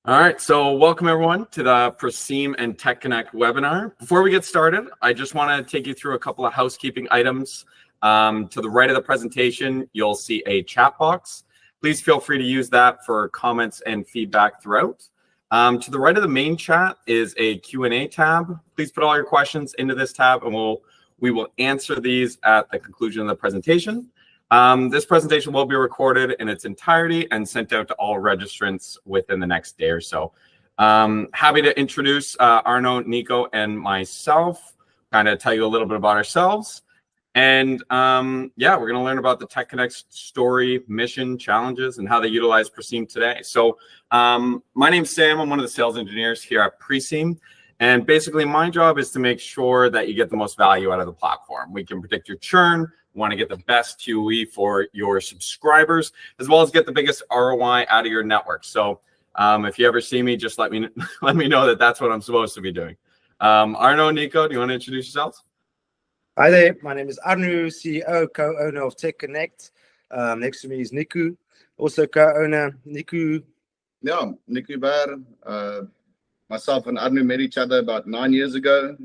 All right, so welcome everyone to the Preseem and techCONNECT webinar. Before we get started, I just want to take you through a couple of housekeeping items. To the right of the presentation, you'll see a chat box. Please feel free to use that for comments and feedback throughout. To the right of the main chat is a Q&A tab. Please put all your questions into this tab and we will answer these at the conclusion of the presentation. This presentation will be recorded in its entirety and sent out to all registrants within the next day or so. Happy to introduce Arno, Nico, and myself, kind of tell you a little bit about ourselves. And yeah, we're going to learn about the techCONNECT story, mission, challenges, and how they utilize Preseem today. So my name's Sam. I'm one of the sales engineers here at Preseem. And basically, my job is to make sure that you get the most value out of the platform. We can predict your churn, want to get the best QE for your subscribers, as well as get the biggest ROI out of your network. So if you ever see me, just let me know that that's what I'm supposed to be doing. Arno, Nico, do you want to introduce yourselves? Hi there, my name is Arno, CEO, co-owner of techCONNECT. Next to me is Nico, also co-owner. Nico. Yeah, Nico Joubert. Myself and Arno met each other about 9 years ago.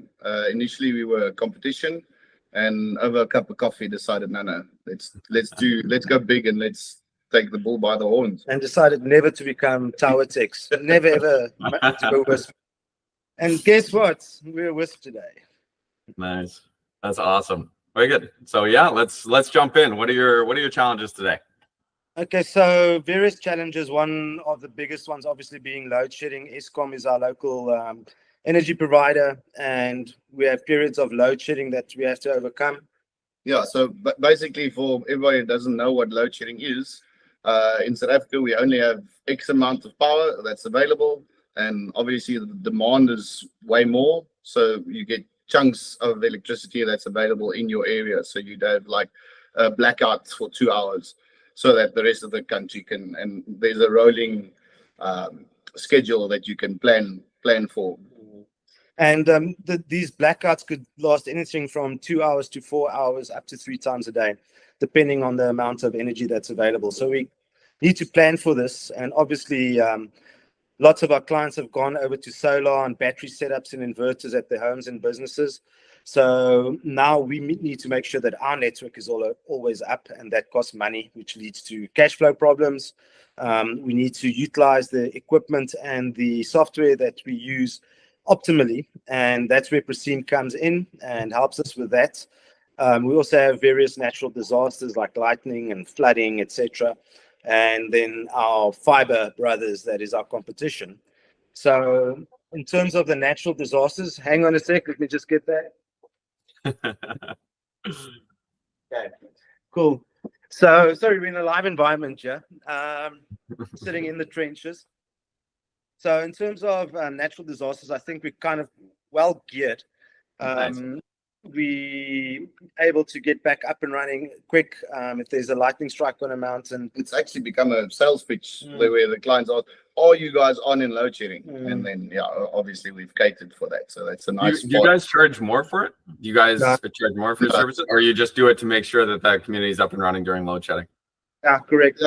Initially, we were a competition, and over a cup of coffee, decided, no, let's go big and let's take the bull by the horns. And decided never to become tower techs, never ever to go with. And guess what? We're with today. Nice, that's awesome. Very good. So yeah, let's jump in. What are your challenges today? Okay, so various challenges. One of the biggest ones, obviously, being load shedding. Eskom is our local energy provider, and we have periods of load shedding that we have to overcome. Yeah, so basically, for everybody who doesn't know what load shedding is, in South Africa, we only have X amount of power that's available, and obviously the demand is way more. So you get chunks of electricity that's available in your area. So you'd have like blackouts for 2 hours, so that the rest of the country can, and there's a rolling schedule that you can plan for. And these blackouts could last anything from 2 hours to 4 hours, up to 3 times a day, depending on the amount of energy that's available. So we need to plan for this. And obviously, lots of our clients have gone over to solar and battery setups and inverters at their homes and businesses. So now we need to make sure that our network is always up, and that costs money, which leads to cash flow problems. We need to utilize the equipment and the software that we use optimally, and that's where Preseem comes in and helps us with that. We also have various natural disasters like lightning and flooding, etc. And then our fiber brothers, that is our competition. So in terms of the natural disasters, hang on a sec, let me just get that. Okay, cool. So sorry, we're in a live environment here, sitting in the trenches. So in terms of natural disasters, I think we're kind of well geared. Nice. We able to get back up and running quick if there's a lightning strike on a mountain. It's actually become a sales pitch where the clients are you guys on in load shedding? And then obviously we've catered for that, so that's a nice. Do you guys charge more for it? Do you guys charge more for your services, or you just do it to make sure that that community is up and running during load shedding? Yeah, correct.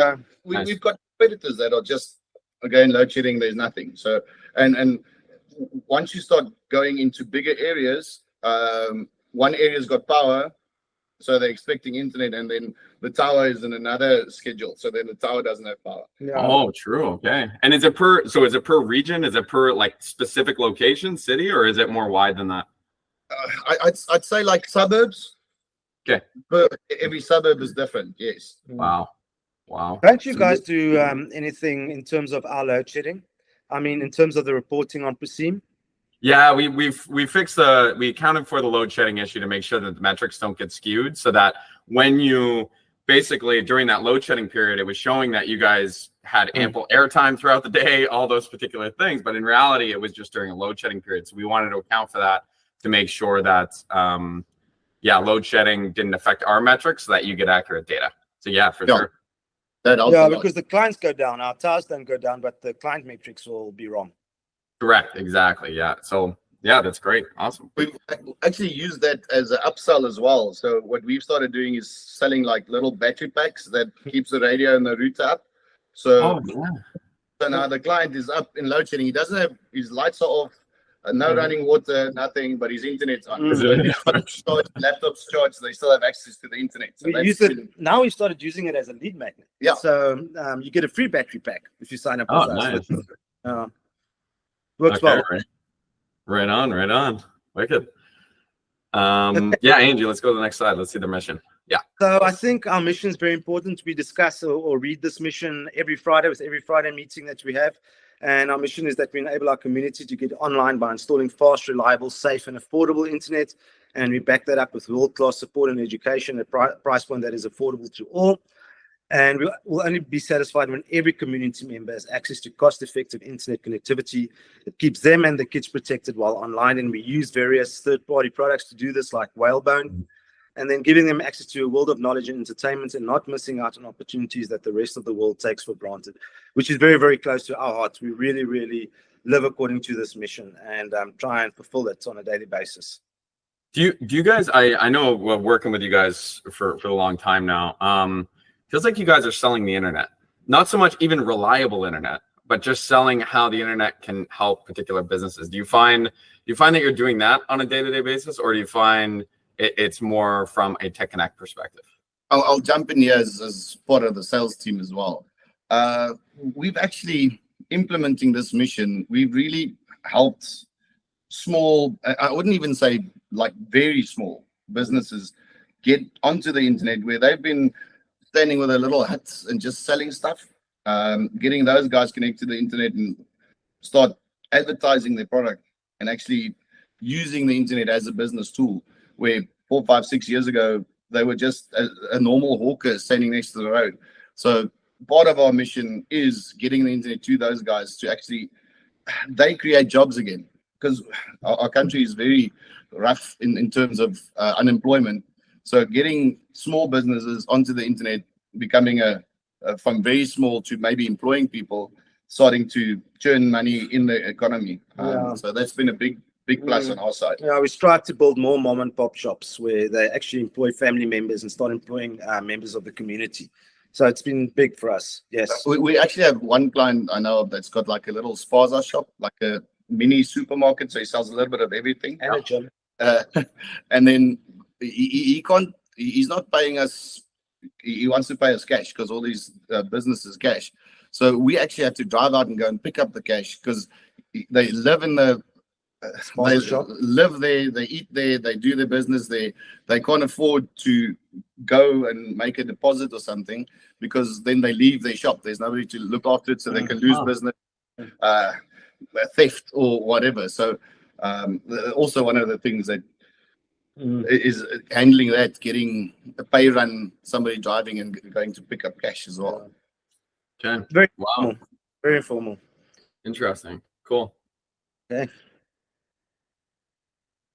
We've got competitors that are just, again, load shedding. There's nothing. So and once you start going into bigger areas, one area's got power, so they're expecting internet, and then the tower is in another schedule, so then the tower doesn't have power. Yeah. Oh, true. Okay. And is it per region? Is it per like specific location, city, or is it more wide than that? I'd say like suburbs. Okay. But every suburb is different. Yes. Wow. Don't you guys do anything in terms of our load shedding? I mean, in terms of the reporting on Preseem? Yeah, we accounted for the load shedding issue to make sure that the metrics don't get skewed, so that when you basically during that load shedding period, it was showing that you guys had ample airtime throughout the day, all those particular things. But in reality, it was just during a load shedding period. So we wanted to account for that to make sure that load shedding didn't affect our metrics, so that you get accurate data. So yeah, for sure. Yeah, because the clients go down, our towers don't go down, but the client metrics will be wrong. Correct. Exactly. Yeah. So yeah, that's great. Awesome. We've actually used that as an upsell as well. So what we've started doing is selling like little battery packs that keeps the radio and the router up. So So now the client is up in load shedding. He doesn't have his lights are off, no running water, nothing, but his internet's on. So his phone's charged, laptop's charged. They still have access to the internet. So We use it now. We started using it as a lead magnet. Yeah. So you get a free battery pack if you sign up Oh, with us. nice. Works Okay, well. right on. Wicked. Yeah, Angie, let's go to the next slide. Let's see the mission. Yeah. So I think our mission is very important. We discuss or read this mission every Friday with every Friday meeting that we have. And our mission is that we enable our community to get online by installing fast, reliable, safe, and affordable internet. And we back that up with world-class support and education at a price point that is affordable to all. And we will only be satisfied when every community member has access to cost-effective internet connectivity that keeps them and the kids protected while online. And we use various third-party products to do this, like Whalebone, and then giving them access to a world of knowledge and entertainment and not missing out on opportunities that the rest of the world takes for granted, which is very, very close to our hearts. We really, really live according to this mission and try and fulfill it on a daily basis. Do you guys, I know we're working with you guys for a long time now. Feels like you guys are selling the internet, not so much even reliable internet, but just selling how the internet can help particular businesses. Do you find that you're doing that on a day-to-day basis, or do you find it's more from a techCONNECT perspective? I'll jump in here as part of the sales team as well. We've actually implementing this mission. We've really helped small, I wouldn't even say like very small businesses get onto the internet where they've been standing with their little huts and just selling stuff. Getting those guys connected to the internet and start advertising their product and actually using the internet as a business tool, where 4, 5, 6 years ago, they were just a normal hawker standing next to the road. So part of our mission is getting the internet to those guys to actually, they create jobs again, because our country is very rough in terms of unemployment. So getting small businesses onto the internet, becoming from very small to maybe employing people, starting to churn money in the economy. So that's been a big plus on our side. Yeah, we strive to build more mom and pop shops where they actually employ family members and start employing members of the community. So it's been big for us. Yes. We actually have one client I know of that's got like a little spaza shop, like a mini supermarket. So he sells a little bit of everything. And a gym. And then he's not paying us. He wants to pay us cash because all these businesses cash. So we actually have to drive out and go and pick up the cash because they live in the live there, they eat there, they do their business there. They can't afford to go and make a deposit or something because then they leave their shop. There's nobody to look after it, so they can lose business, theft or whatever. So also one of the things that is handling that, getting a pay run, somebody driving and going to pick up cash as well. Okay. Very wow. formal. Very formal. Interesting. Cool. Okay.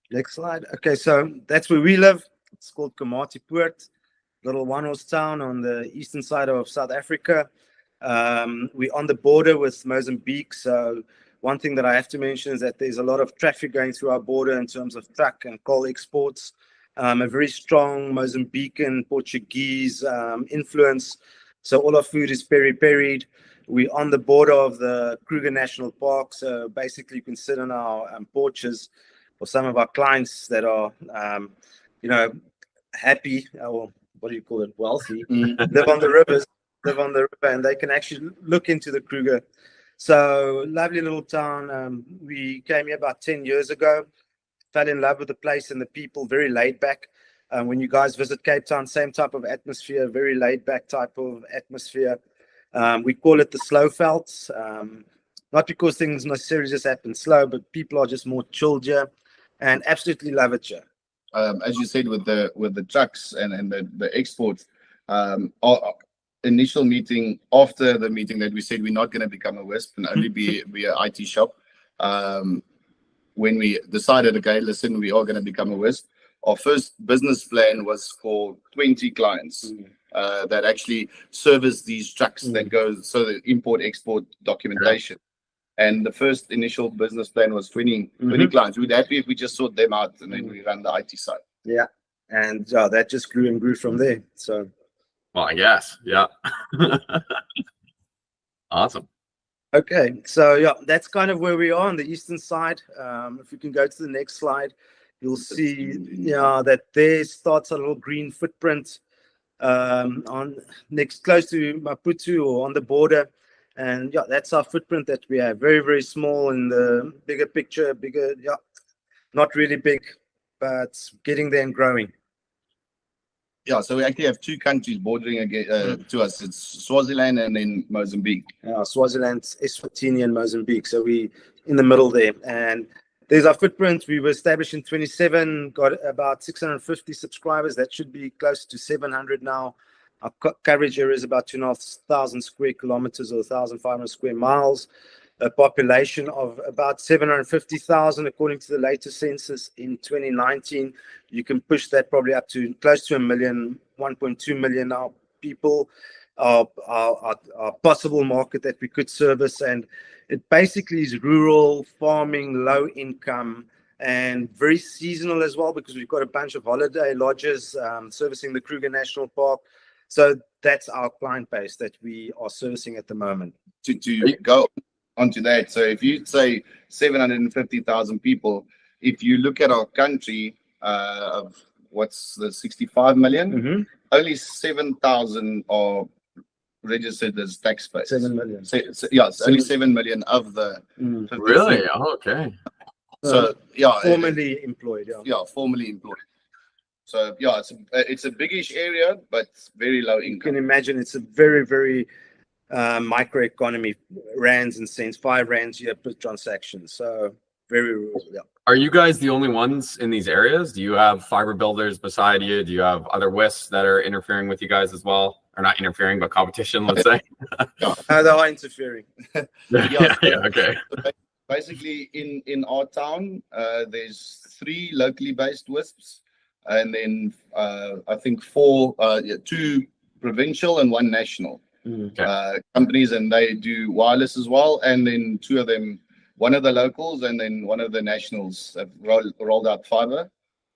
Next slide. Okay, so that's where we live. It's called Komatipoort, little one-horse town on the eastern side of South Africa. We're on the border with Mozambique. So one thing that I have to mention is that there's a lot of traffic going through our border in terms of truck and coal exports. A very strong Mozambican Portuguese influence. So all our food is peri-peried. We're on the border of the Kruger National Park. So basically you can sit on our porches for some of our clients that are, happy, or what do you call it, wealthy, live on the rivers, and they can actually look into the Kruger. So lovely little town. We came here about 10 years ago, fell in love with the place and the people, very laid back. When you guys visit Cape Town, same type of atmosphere, very laid back type of atmosphere. We call it the slow felts, not because things necessarily just happen slow, but people are just more chilled here and absolutely love it here. As you said, with the trucks and the exports, our initial meeting, after the meeting that we said we're not going to become a WISP and only be an IT shop, when we decided, okay, listen, we are going to become a WISP, our first business plan was for 20 clients that actually service these trucks that goes, so the import-export documentation. And the first initial business plan was 20 clients. We'd be happy if we just sort them out and then we run the IT side. Yeah. And that just grew and grew from there. So, well, I guess. Yeah. Awesome. Okay, so yeah, that's kind of where we are on the eastern side. If we can go to the next slide, you'll see that there starts a little green footprint on next close to Maputo or on the border. And yeah, that's our footprint that we have. Very, very small in the bigger picture, not really big, but getting there and growing. Yeah, so we actually have two countries bordering to us. It's Swaziland and then Mozambique. Swaziland, Eswatini, and Mozambique. So we in the middle there. And there's our footprint. We were established in 27, got about 650 subscribers. That should be close to 700 now. Our coverage area is about 2,500 square kilometers or 1,500 square miles. A population of about 750,000 according to the latest census in 2019. You can push that probably up to close to 1 million, 1.2 million now people, our possible market that we could service. And it basically is rural farming, low income, and very seasonal as well, because we've got a bunch of holiday lodges servicing the Kruger National Park. So that's our client base that we are servicing at the moment. To go onto that, so if you say 750,000 people, if you look at our country of what's the 65 million, only 7,000 are registered as taxpayers. 7 million. Only 7 million of the. Really? Oh, okay. So formally employed. Yeah, formally employed. So yeah, it's a biggish area, but very low income. You can imagine it's a very, very microeconomy, rands and cents, 5 rands here per transaction. So very rural. Yeah. Are you guys the only ones in these areas? Do you have fiber builders beside you? Do you have other WISPs that are interfering with you guys as well? Or not interfering, but competition, let's say? They are interfering. Okay. Basically, in our town, there's 3 locally based WISPs, and then I think 2 provincial and 1 national companies, and they do wireless as well. And then 2 of them, one of the locals and then one of the nationals, have rolled out fiber.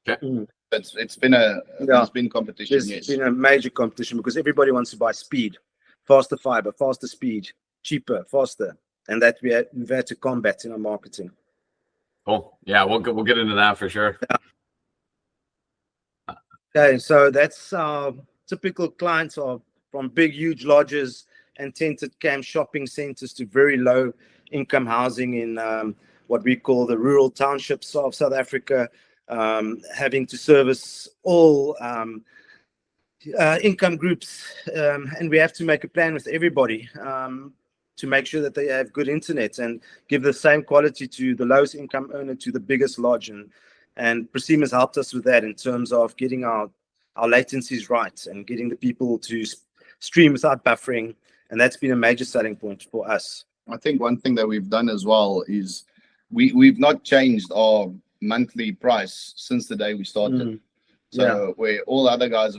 Okay. It's been competition. It's been a major competition because everybody wants to buy speed, faster fiber, faster speed, cheaper, faster, and that we've had to combat in our marketing. Cool. Yeah, we'll get into that for sure. Yeah. Okay, so that's our typical clients are from big, huge lodges and tented camp shopping centers to very low income housing in what we call the rural townships of South Africa, having to service all income groups. And we have to make a plan with everybody to make sure that they have good internet and give the same quality to the lowest income earner to the biggest lodge. And Preseem has helped us with that in terms of getting our latencies right and getting the people to stream without buffering. And that's been a major selling point for us. I think one thing that we've done as well is we've not changed our monthly price since the day we started. So where all other guys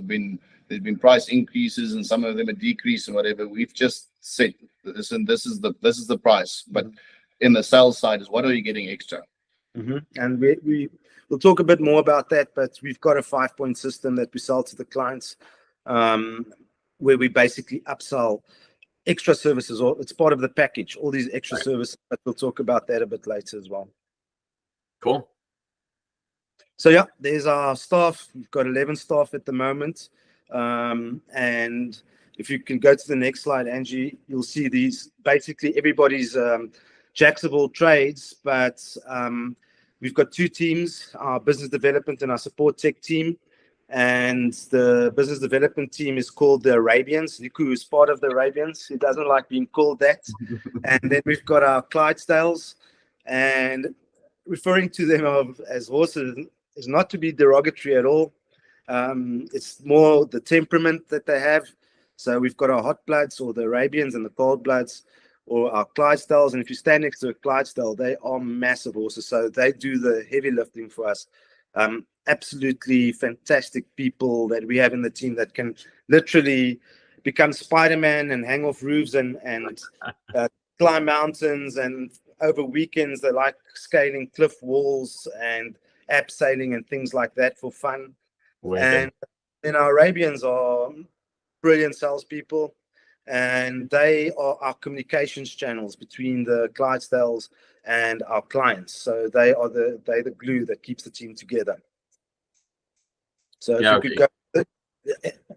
there's been price increases and some of them a decrease and whatever. We've just said this is the price. But in the sales side is what are you getting extra? And we'll talk a bit more about that. But we've got a 5-point system that we sell to the clients, where we basically upsell extra services, or it's part of the package, all these extra services, but we'll talk about that a bit later as well. Cool. So yeah, there's our staff. We've got 11 staff at the moment. And if you can go to the next slide, Angie, you'll see these, basically everybody's jacks of all trades, but we've got 2 teams, our business development and our support tech team. And the business development team is called the Arabians. Nico is part of the Arabians. He doesn't like being called that. And then we've got our Clydesdales. And referring to them as horses is not to be derogatory at all. It's more the temperament that they have. So we've got our hot bloods, or the Arabians, and the cold bloods, or our Clydesdales. And if you stand next to a Clydesdale, they are massive horses. So they do the heavy lifting for us. Absolutely fantastic people that we have in the team that can literally become Spider-Man and hang off roofs and climb mountains, and over weekends they like scaling cliff walls and abseiling and things like that for fun. And then our Arabians are brilliant salespeople. and they are our communications channels between the Clydesdales and our clients. So they're the glue that keeps the team together. So if you could go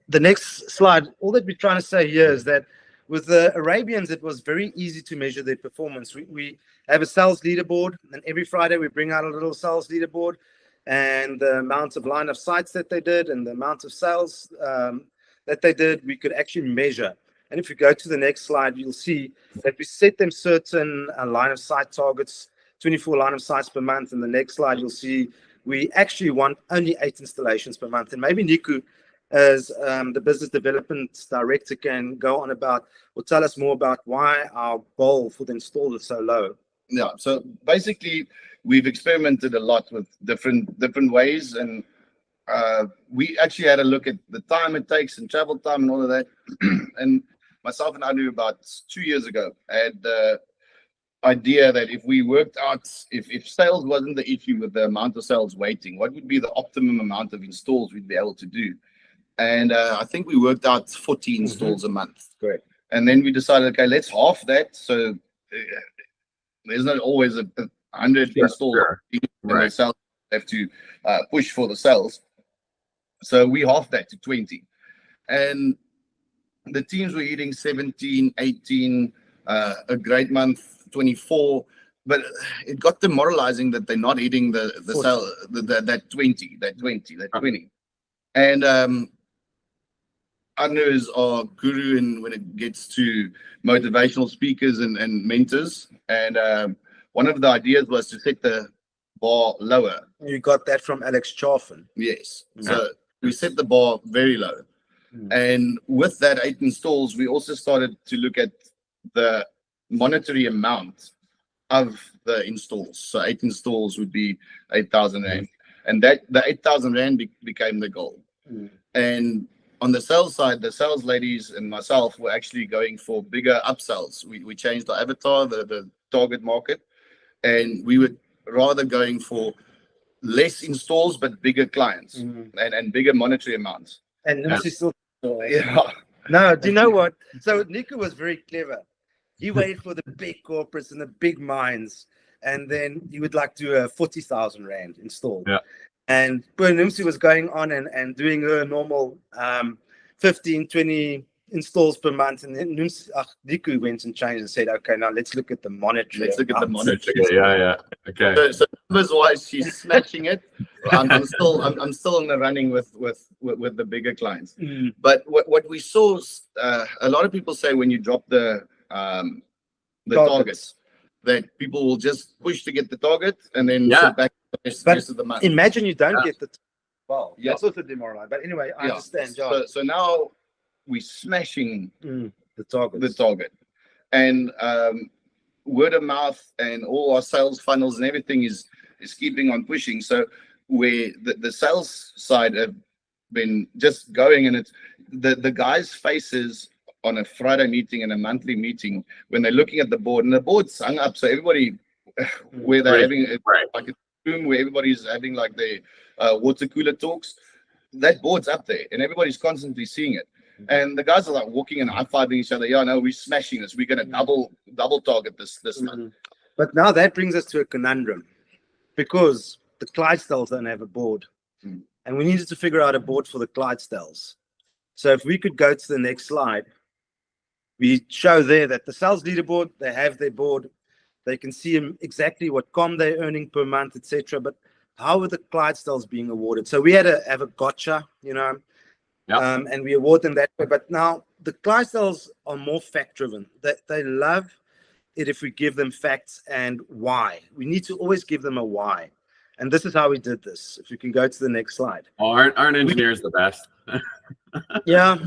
the next slide, all that we're trying to say here is that with the Arabians, it was very easy to measure their performance. We have a sales leaderboard, and every Friday we bring out a little sales leaderboard, and the amount of line of sights that they did and the amount of sales that they did, we could actually measure. And if you go to the next slide, you'll see that we set them certain line of sight targets, 24 line of sights per month. And the next slide, you'll see we actually want only 8 installations per month. And maybe Nico, as the business development director, can go on about or tell us more about why our goal for the install is so low. Yeah, so basically we've experimented a lot with different ways, and we actually had a look at the time it takes and travel time and all of that. And myself and Arno, about 2 years ago, had the idea that if we worked out, if sales wasn't the issue with the amount of sales waiting, what would be the optimum amount of installs we'd be able to do? And I think we worked out 40 installs a month. Great. And then we decided, okay, let's half that. So there's not always 100 installs. Right. The sales have to push for the sales. So we halved that to 20. And the teams were hitting 17, 18, a great month, 24. But it got demoralizing that they're not hitting the sale, that 20. And Arno is our guru when it gets to motivational speakers and mentors. And one of the ideas was to set the bar lower. You got that from Alex Chaffin. Yes. So we set the bar very low. And with that 8 installs, we also started to look at the monetary amount of the installs. So 8 installs would be 8,000 Rand. And that the 8,000 Rand became the goal. And on the sales side, the sales ladies and myself were actually going for bigger upsells. We changed our avatar, the target market, and we were rather going for less installs but bigger clients and bigger monetary amounts. And still, no, do you know what? So Nico was very clever. He waited for the big corporates and the big mines, and then he would like do a 40,000 Rand install. Yeah. And Nimsi was going on and doing her normal 15, 20 installs per month. And then Nico went and changed and said, okay, now let's look at the monetary. Let's look at the monetary. Yeah. Okay. So numbers wise, she's snatching it. I'm still in the running with the bigger clients. But what we saw, a lot of people say when you drop the targets, that people will just push to get the target and then sit back the rest of the month. Imagine you don't get the that's also demoralizing. But anyway, I understand. So now we're smashing the target. And word of mouth and all our sales funnels and everything is keeping on pushing. So where the sales side have been just going, and it's the guys' faces on a Friday meeting and a monthly meeting when they're looking at the board, and the board's hung up, so everybody where they're having like a room where everybody's having like their water cooler talks, that board's up there and everybody's constantly seeing it. And the guys are like walking and high-fiving each other. Yeah, no, we're smashing this. We're gonna double target this month. But now that brings us to a conundrum, because the Clydesdales don't have a board, and we needed to figure out a board for the Clydesdales. So if we could go to the next slide, we show there that the sales leaderboard, they have their board. They can see exactly what com they're earning per month, etc. But how are the Clydesdales being awarded? So we had to have a gotcha, and we award them that way. But now the Clydesdales are more fact-driven. They love it if we give them facts and why. We need to always give them a why. And this is how we did this. If you can go to the next slide. Aren't engineers the best? Yeah.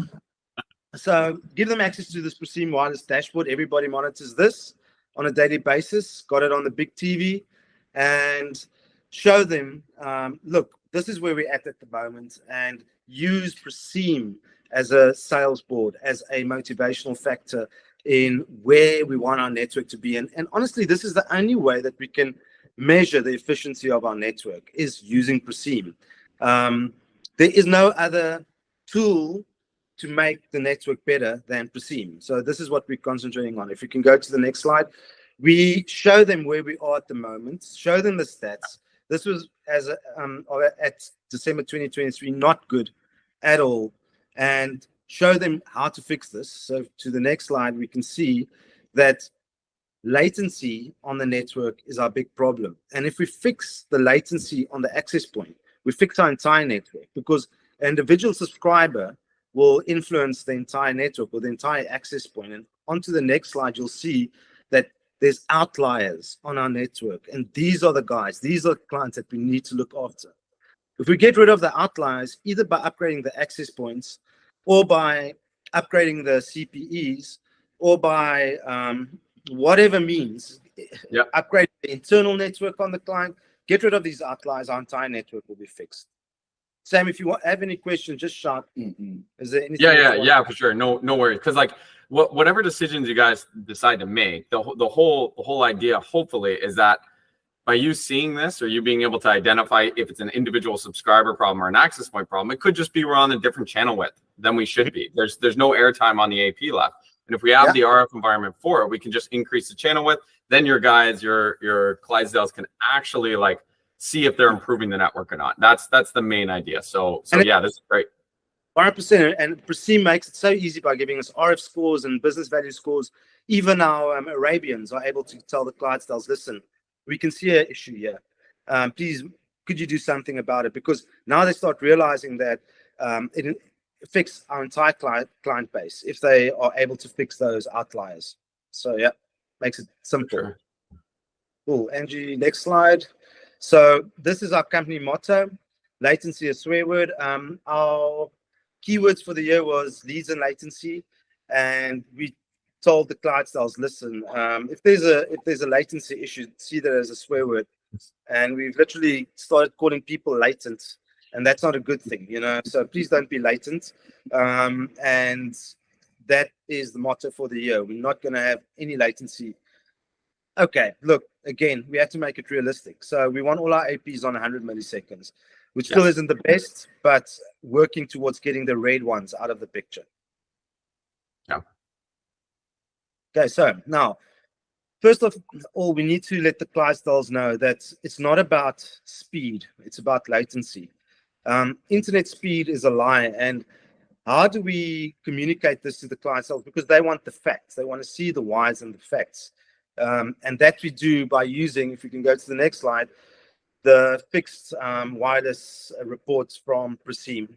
So give them access to this Preseem wireless dashboard. Everybody monitors this on a daily basis, got it on the big TV, and show them, look, this is where we're at the moment, and use Preseem as a sales board, as a motivational factor in where we want our network to be. And honestly, this is the only way that we can measure the efficiency of our network, is using Preseem. There is no other tool to make the network better than Preseem. So this is what we're concentrating on. If you can go to the next slide, we show them where we are at the moment, show them the stats. This was at December 2023, not good at all, and show them how to fix this. So to the next slide, we can see that latency on the network is our big problem. And if we fix the latency on the access point, we fix our entire network, because an individual subscriber will influence the entire network or the entire access point. And onto the next slide, you'll see that there's outliers on our network. And these are the guys, these are clients that we need to look after. If we get rid of the outliers, either by upgrading the access points or by upgrading the CPEs or by whatever means, upgrade the internal network on the client, get rid of these outliers, our entire network will be fixed. Sam, if you have any questions, just shout. Is there anything? Yeah, for sure. No worries. Because like whatever decisions you guys decide to make, the whole idea, hopefully, is that by you seeing this or you being able to identify if it's an individual subscriber problem or an access point problem, it could just be we're on a different channel width than we should be. There's no airtime on the AP left. And if we have the RF environment for it, we can just increase the channel width. Then your guys, your Clydesdales can actually like see if they're improving the network or not. That's the main idea. So yeah, this is great. 100%. And Preseem makes it so easy by giving us RF scores and business value scores. Even our Arabians are able to tell the Clydesdales, listen, we can see an issue here. Please, could you do something about it? Because now they start realizing that it affects our entire client base if they are able to fix those outliers. So yeah, makes it simple. Sure. Cool. Angie, next slide. So this is our company motto: latency, a swear word. Our keywords for the year was leads and latency, and we told the Clydesdales, listen, if there's a latency issue, see that as a swear word. And we've literally started calling people latent, and that's not a good thing, you know. So please don't be latent. And that is the motto for the year. We're not going to have any latency. Okay, look, again, we have to make it realistic. So we want all our APs on 100 milliseconds, which still isn't the best, but working towards getting the red ones out of the picture. Yeah. Okay, so now, first of all, we need to let the Clydesdales know that it's not about speed, it's about latency. Internet speed is a lie, and how do we communicate this to the Clydesdales? Because they want the facts, they want to see the whys and the facts. And that we do by using, if you can go to the next slide, the fixed wireless reports from Preseem.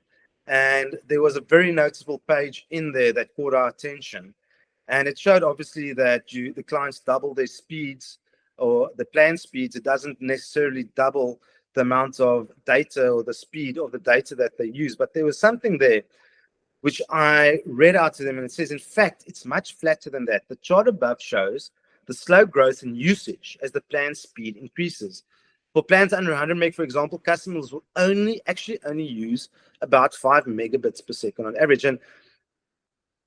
And there was a very noticeable page in there that caught our attention. And it showed obviously that the clients double their speeds or the planned speeds. It doesn't necessarily double the amount of data or the speed of the data that they use. But there was something there which I read out to them, and it says, in fact, it's much flatter than that. The chart above shows the slow growth in usage as the planned speed increases. For plans under 100 meg, for example, customers will only use about 5 megabits per second on average. And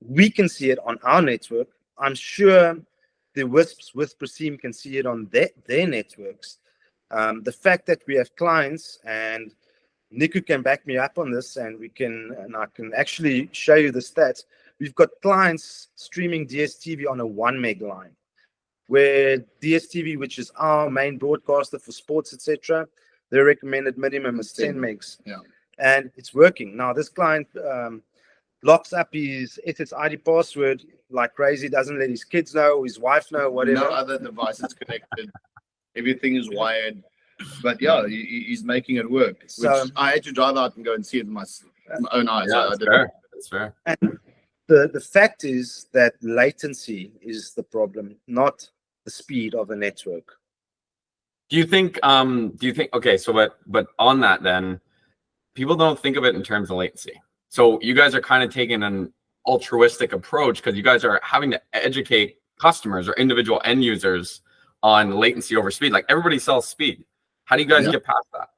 we can see it on our network. I'm sure the WISPs with Preseem can see it on their networks. The fact that we have clients, and Nico can back me up on this, and I can actually show you the stats. We've got clients streaming DSTV on a 1 meg line, where DSTV, which is our main broadcaster for sports, etc., their recommended minimum is 10 megs. Yeah. And it's working. Now, this client locks up his SSID password like crazy, doesn't let his kids know, or his wife know, whatever. No other devices connected. Everything is wired. But yeah, he's making it work. So, which I had to drive out and go and see it with my own eyes. Yeah, that's fair. And the fact is that latency is the problem, not the speed of the network. Do you think okay, so but on that then, people don't think of it in terms of latency. So you guys are kind of taking an altruistic approach because you guys are having to educate customers or individual end users on latency over speed. Like everybody sells speed. How do you guys get past that?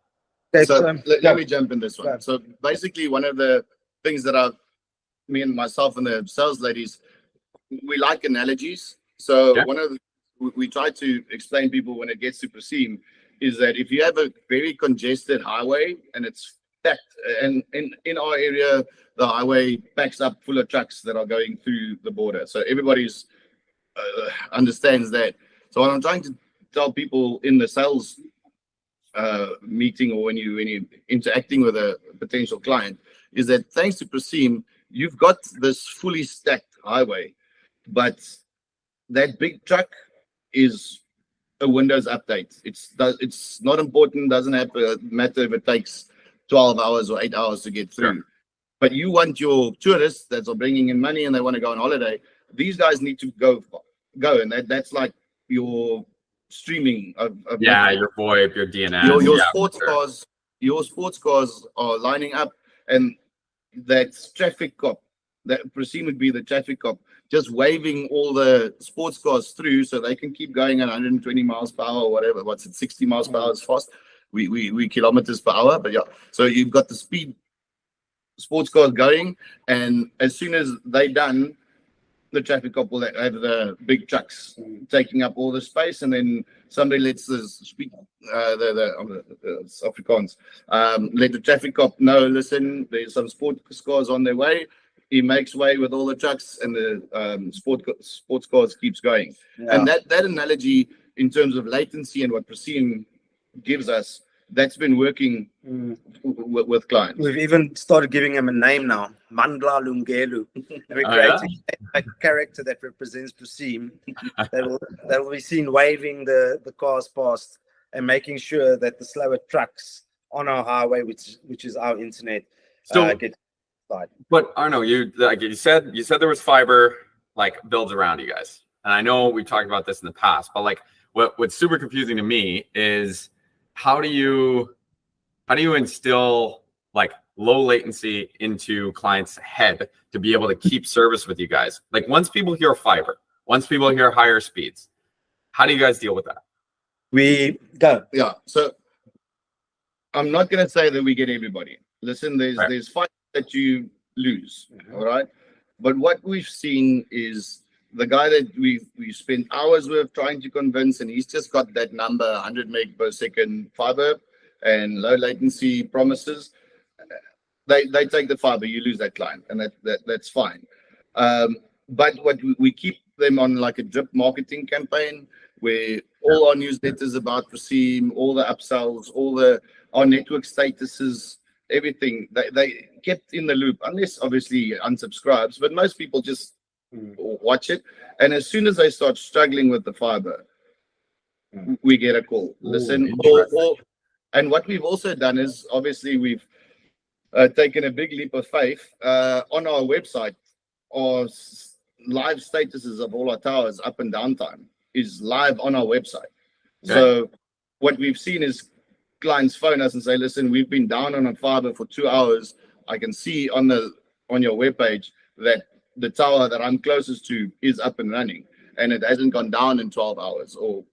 Okay, so let me jump in this one. So basically one of the things that me and myself and the sales ladies, we like analogies. So one of the we try to explain people when it gets to Preseem is that if you have a very congested highway and it's packed. And in our area, the highway backs up full of trucks that are going through the border. So everybody's understands that. So what I'm trying to tell people in the sales meeting, or when you interacting with a potential client, is that thanks to Preseem, you've got this fully stacked highway, but that big truck is a Windows update. It's not important. Doesn't matter if it takes 12 hours or 8 hours to get through. Sure. But you want your tourists that are bringing in money and they want to go on holiday. These guys need to go, and that's like your streaming of your VoIP, your DNS, your yeah, sports sure. cars. Your sports cars are lining up, and that's traffic cop. That Preseem would be the traffic cop, just waving all the sports cars through so they can keep going at 120 miles per hour or whatever. What's it, 60 miles per hour is fast. We kilometers per hour, but yeah. So you've got the speed sports cars going, and as soon as they're done, the traffic cop will have the big trucks taking up all the space, and then somebody lets the Afrikaans let the traffic cop know, listen, there's some sports cars on their way. He makes way with all the trucks, and the sports cars keeps going. Yeah. And that analogy in terms of latency and what Preseem gives us, that's been working with clients. We've even started giving him a name now, Mandla Lungelu. And we're creating a character that represents Preseem that will be seen waving the cars past and making sure that the slower trucks on our highway, which is our internet, get started. But Arno, you said there was fiber like builds around you guys, and I know we talked about this in the past, but like what's super confusing to me is how do you instill like low latency into clients' head to be able to keep service with you guys? Like once people hear fiber, once people hear higher speeds, how do you guys deal with that? We go. Yeah. So I'm not going to say that we get everybody. Listen, there's fight that you lose. All right. But what we've seen is the guy that we spent hours with trying to convince, and he's just got that number 100 meg per second fiber and low latency promises. They take the fiber, you lose that client, and that's fine. But what we keep them on like a drip marketing campaign where all our newsletters about Preseem, all the upsells, our network statuses, everything, they kept in the loop, unless obviously unsubscribes, but most people just watch it. And as soon as they start struggling with the fiber, we get a call. Listen, and what we've also done is obviously we've taken a big leap of faith on our website. Our live statuses of all our towers up and down time is live on our website. Okay. So what we've seen is clients phone us and say, listen, we've been down on a fiber for 2 hours. I can see on your webpage that the tower that I'm closest to is up and running, and it hasn't gone down in 12 hours or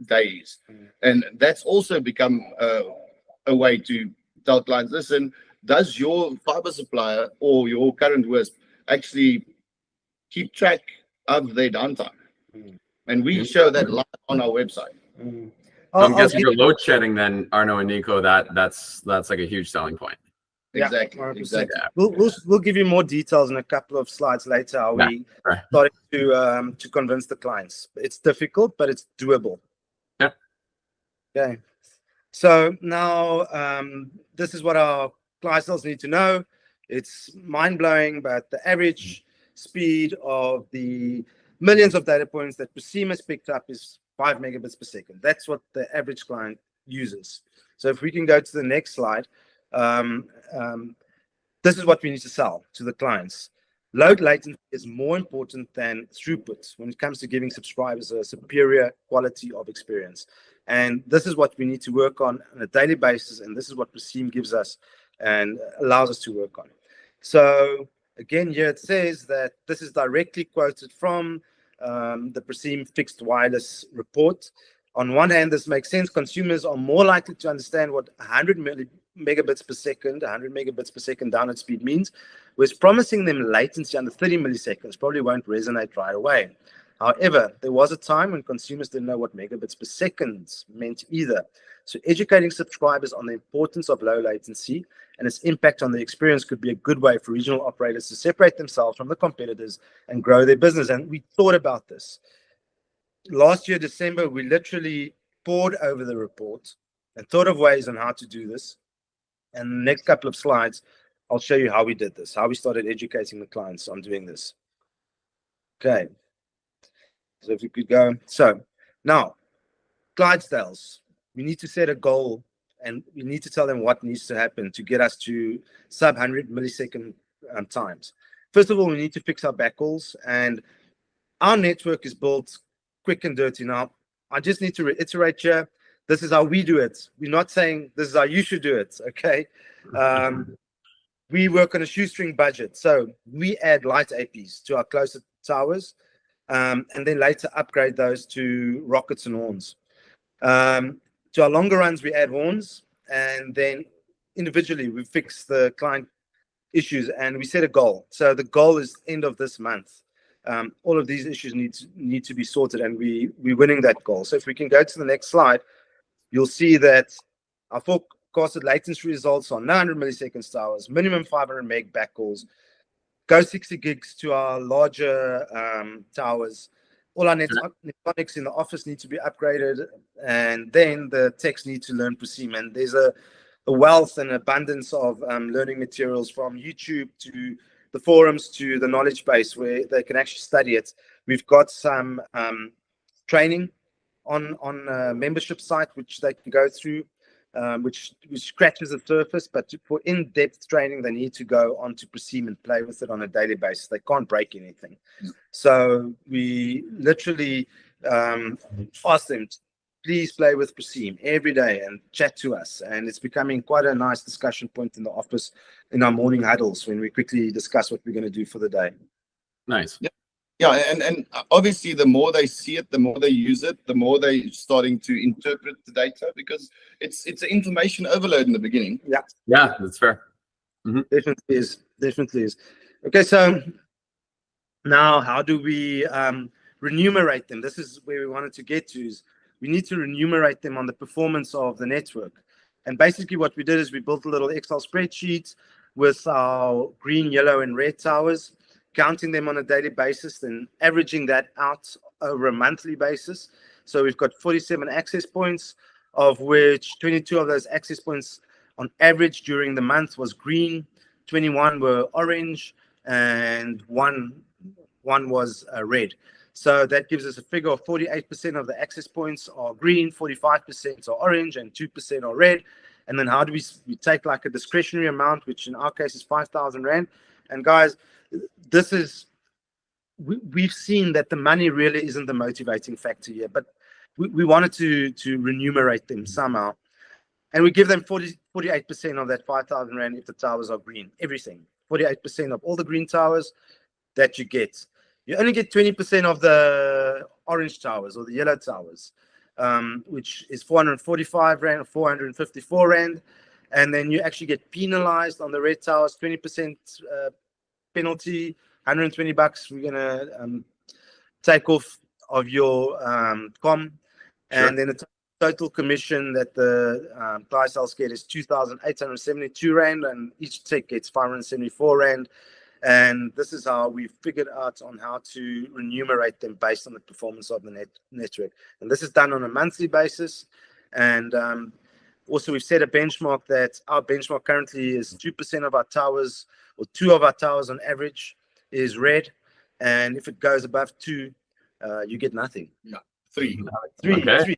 days. And that's also become a way to tell clients, listen, does your fiber supplier or your current WISP actually keep track of their downtime? And we show that live on our website. I'm guessing for load shedding then, Arno and Nico, that's like a huge selling point. Exactly. Yeah, exactly. We'll give you more details in a couple of slides later how we started to convince the clients. It's difficult, but it's doable. Yeah. Okay. So now this is what our clientele need to know. It's mind-blowing, but the average speed of the millions of data points that Preseem has picked up is 5 megabits per second. That's what the average client uses. So if we can go to the next slide, this is what we need to sell to the clients. Low latency is more important than throughput when it comes to giving subscribers a superior quality of experience. And this is what we need to work on a daily basis. And this is what Preseem gives us and allows us to work on. So again, here it says that this is directly quoted from the Preseem fixed wireless report. On one hand, this makes sense. Consumers are more likely to understand what 100 megabits per second, 100 megabits per second download speed means, whereas promising them latency under 30 milliseconds probably won't resonate right away. However, there was a time when consumers didn't know what megabits per second meant either. So educating subscribers on the importance of low latency and its impact on the experience could be a good way for regional operators to separate themselves from the competitors and grow their business. And we thought about this. Last year, December, we literally pored over the report and thought of ways on how to do this. And the next couple of slides, I'll show you how we did this, how we started educating the clients on doing this. Okay. So if we could go. So now, Clydesdales, we need to set a goal and we need to tell them what needs to happen to get us to sub 100 millisecond times. First of all, we need to fix our backhauls, and our network is built quick and dirty. Now, I just need to reiterate here, this is how we do it. We're not saying this is how you should do it, okay? We work on a shoestring budget. So we add light APs to our closer towers, and then later upgrade those to rockets and horns. To our longer runs, we add horns, and then individually we fix the client issues and we set a goal. So the goal is end of this month. All of these issues need to be sorted, and we're winning that goal. So if we can go to the next slide, you'll see that our forecasted latency results are 900 milliseconds towers, minimum 500 meg backhauls, go 60 gigs to our larger towers. All our netconnects in the office need to be upgraded, and then the techs need to learn Preseem. And there's a wealth and abundance of learning materials, from YouTube to the forums to the knowledge base, where they can actually study it. We've got some training on a membership site which they can go through, which scratches the surface, but for in-depth training, they need to go onto Preseem and play with it on a daily basis. They can't break anything. So we literally ask them to please play with Preseem every day and chat to us. And it's becoming quite a nice discussion point in the office in our morning huddles when we quickly discuss what we're going to do for the day. Nice. Yeah, and obviously the more they see it, the more they use it, the more they're starting to interpret the data, because it's an information overload in the beginning. Yeah, that's fair. Definitely is. Okay, so now how do we remunerate them? This is where we wanted to get to, is we need to remunerate them on the performance of the network. And basically what we did is we built a little Excel spreadsheet with our green, yellow, and red towers, counting them on a daily basis, then averaging that out over a monthly basis. So we've got 47 access points, of which 22 of those access points on average during the month was green, 21 were orange, and one was red. So that gives us a figure of 48% of the access points are green, 45% are orange, and 2% are red. And then how do we take like a discretionary amount, which in our case is 5,000 Rand. And guys, this is, we've seen that the money really isn't the motivating factor here, but we wanted to remunerate them somehow. And we give them 48% of that 5,000 Rand if the towers are green, everything. 48% of all the green towers that you get. You only get 20% of the orange towers or the yellow towers, which is 445 Rand or 454 Rand. And then you actually get penalized on the red towers, 20% penalty, 120 bucks. We're going to take off of your com. Sure. And then the total commission that the Clydesdales get is 2,872 Rand, and each tech gets 574 Rand. And this is how we figured out on how to remunerate them based on the performance of the network. And this is done on a monthly basis. And also we've set a benchmark that our benchmark currently is 2% of our towers, or 2 of our towers on average is red. And if it goes above 2, you get nothing. Yeah, 3. 3. Okay. 3.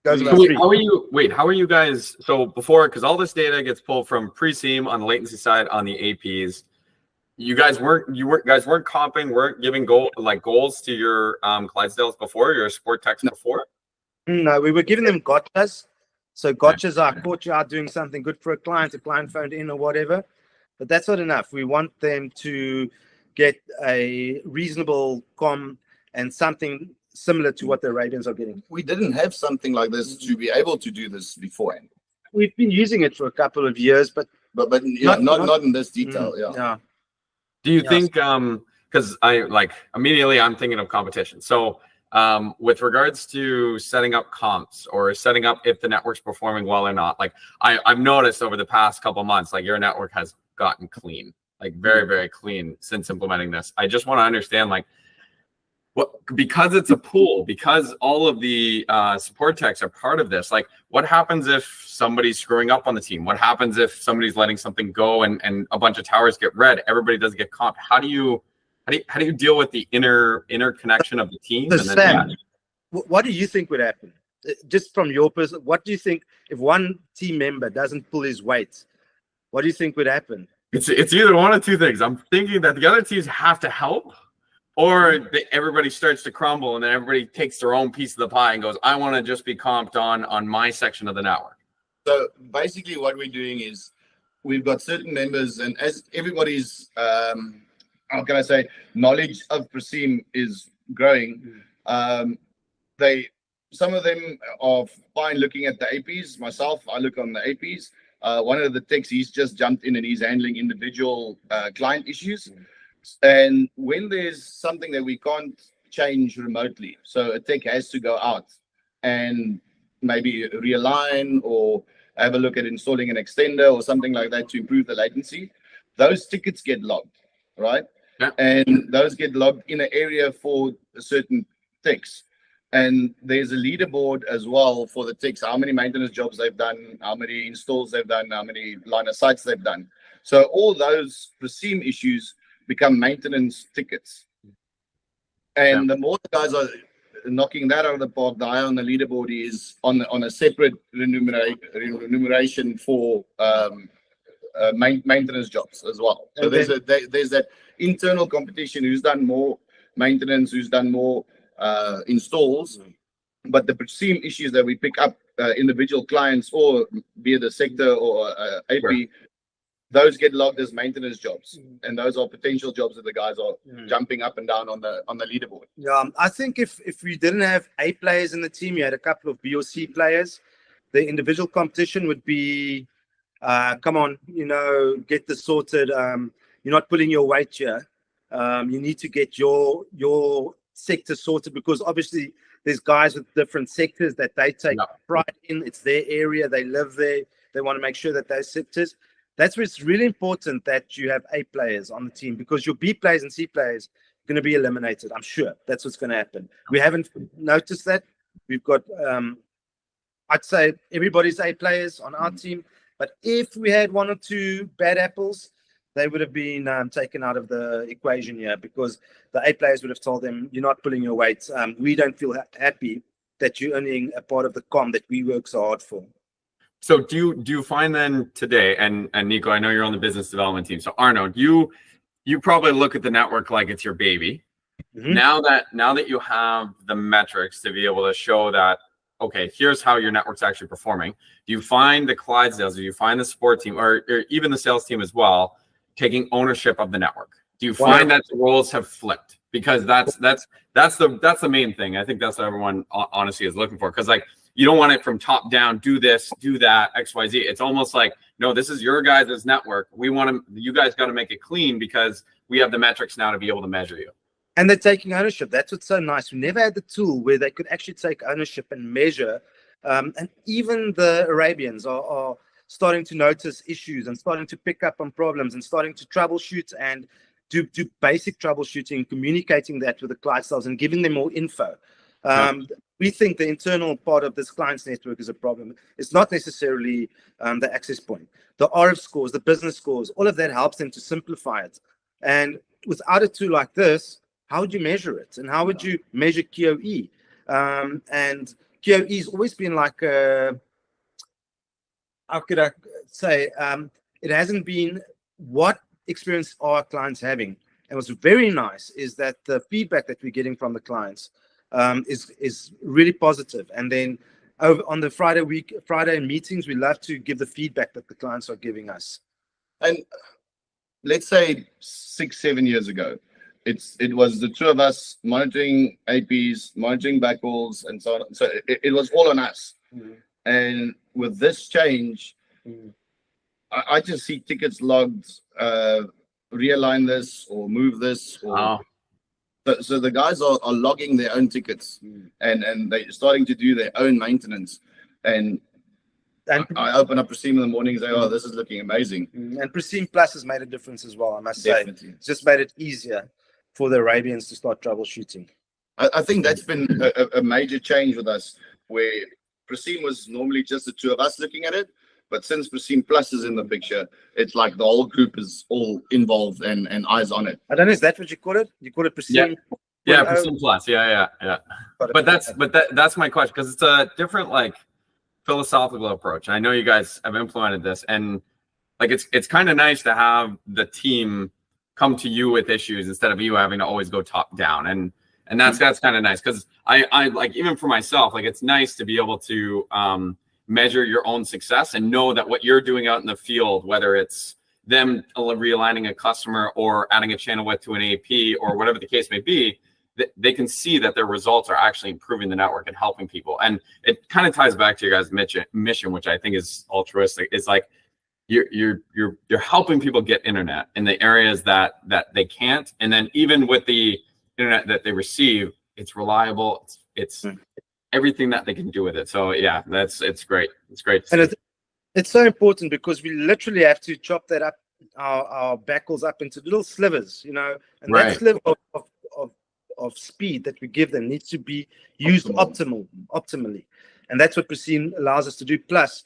Goes So above 3. how are you guys, so before, because all this data gets pulled from Preseem on the latency side on the APs, you guys weren't comping, weren't giving goals to your Clydesdales before, your support techs before? No, we were giving them gotchas. So gotchas are caught you out doing something good for a client phoned in or whatever. But that's not enough. We want them to get a reasonable com and something similar to what the Radians are getting. We didn't have something like this to be able to do this beforehand. We've been using it for a couple of years, but yeah, not in this detail. Yeah. Do you think because I like immediately I'm thinking of competition. So with regards to setting up comps or setting up if the network's performing well or not, like I've noticed over the past couple months, like your network has gotten clean, like very, very clean since implementing this. I just want to understand, like, what, because it's a pool, because all of the support techs are part of this, like what happens if somebody's screwing up on the team? What happens if somebody's letting something go and a bunch of towers get red? Everybody doesn't get comped. How do you deal with the interconnection of the team? So And then, Sam, what do you think would happen? Just from your person, what do you think if one team member doesn't pull his weight? What do you think would happen? it's either one of two things. I'm thinking that the other teams have to help, or everybody starts to crumble, and then everybody takes their own piece of the pie and goes, I want to just be comped on my section of the network. So basically what we're doing is we've got certain members, and as everybody's, how can I say, knowledge of Preseem is growing, some of them are fine looking at the APs. Myself, I look on the APs. One of the techs, he's just jumped in and he's handling individual client issues. And when there's something that we can't change remotely, so a tech has to go out and maybe realign or have a look at installing an extender or something like that to improve the latency, those tickets get logged, right? Yeah. And those get logged in an area for certain techs. And there's a leaderboard as well for the techs, how many maintenance jobs they've done, how many installs they've done, how many line of sights they've done. So all those Preseem issues become maintenance tickets. And the more the guys are knocking that out of the park, the higher on the leaderboard is on a separate remuneration for maintenance jobs as well. So there's that internal competition, who's done more maintenance, who's done more installs. But the Preseem issues that we pick up, individual clients or be it a sector or AP, right, those get logged as maintenance jobs, and those are potential jobs that the guys are jumping up and down on the leaderboard. Yeah, I think if we didn't have A players in the team, you had a couple of B or C players, the individual competition would be, come on, get this sorted. You're not pulling your weight here. You need to get your sector sorted, because obviously there's guys with different sectors that they take pride in. It's their area. They live there. They want to make sure that those sectors. That's where it's really important that you have A players on the team, because your B players and C players are going to be eliminated. I'm sure that's what's going to happen. We haven't noticed that. We've got, I'd say everybody's A players on our team. But if we had one or two bad apples, they would have been taken out of the equation here, because the A players would have told them, you're not pulling your weight. We don't feel happy that you're earning a part of the com that we work so hard for. So do you find then today, and Nico, I know you're on the business development team. So Arno, you probably look at the network like it's your baby. Mm-hmm. Now that you have the metrics to be able to show that, okay, here's how your network's actually performing. Do you find the Clydesdales, do you find the support team, or even the sales team as well, taking ownership of the network? Do you find that the roles have flipped? Because that's the main thing. I think that's what everyone honestly is looking for. Because like, you don't want it from top down, do this, do that, XYZ. It's almost like, no, this is your guys' network. You guys got to make it clean, because we have the metrics now to be able to measure you. And they're taking ownership. That's what's so nice. We never had the tool where they could actually take ownership and measure. And even the Arabians are starting to notice issues and starting to pick up on problems and starting to troubleshoot and do basic troubleshooting, communicating that with the Clydesdales and giving them more info. We think the internal part of this client's network is a problem. It's not necessarily the access point. The RF scores, the business scores, all of that helps them to simplify it. And without a tool like this, how would you measure it? And how would you measure QoE? And QoE has always been like a, how could I say, it hasn't been what experience are clients having. And what's very nice is that the feedback that we're getting from the clients is really positive. And then on the Friday meetings, we love to give the feedback that the clients are giving us. And let's say 6-7 years ago, it was the two of us monitoring APs, monitoring backhauls, and so on. So it was all on us. Mm-hmm. And with this change, I just see tickets logged realign this or move this. Or Oh, so the guys are logging their own tickets and they're starting to do their own maintenance. And I open up Preseem in the morning and say, oh, this is looking amazing. And Preseem Plus has made a difference as well, I must Definitely. say. It's just made it easier for the Arabians to start troubleshooting. I think that's been a major change with us, where Preseem was normally just the two of us looking at it. But since Preseem Plus is in the picture, it's like the whole group is all involved and eyes on it. I don't know, is that what you call it? You call it Preseem? yeah, Preseem Plus. Yeah. But that's my question, because it's a different philosophical approach. I know you guys have implemented this, and it's kind of nice to have the team come to you with issues instead of you having to always go top down. And that's kind of nice, because I like, even for myself, it's nice to be able to measure your own success and know that what you're doing out in the field, whether it's them realigning a customer or adding a channel width to an AP or whatever the case may be, that they can see that their results are actually improving the network and helping people. And it kind of ties back to your guys' mission, which I think is altruistic. It's like you're helping people get internet in the areas that they can't, and then even with the internet that they receive, it's reliable. It's everything that they can do with it. So yeah, it's great. It's great. And it's so important, because we literally have to chop that up, our backles up into little slivers, and that sliver of speed that we give them needs to be used optimally. And that's what Preseem allows us to do. Plus,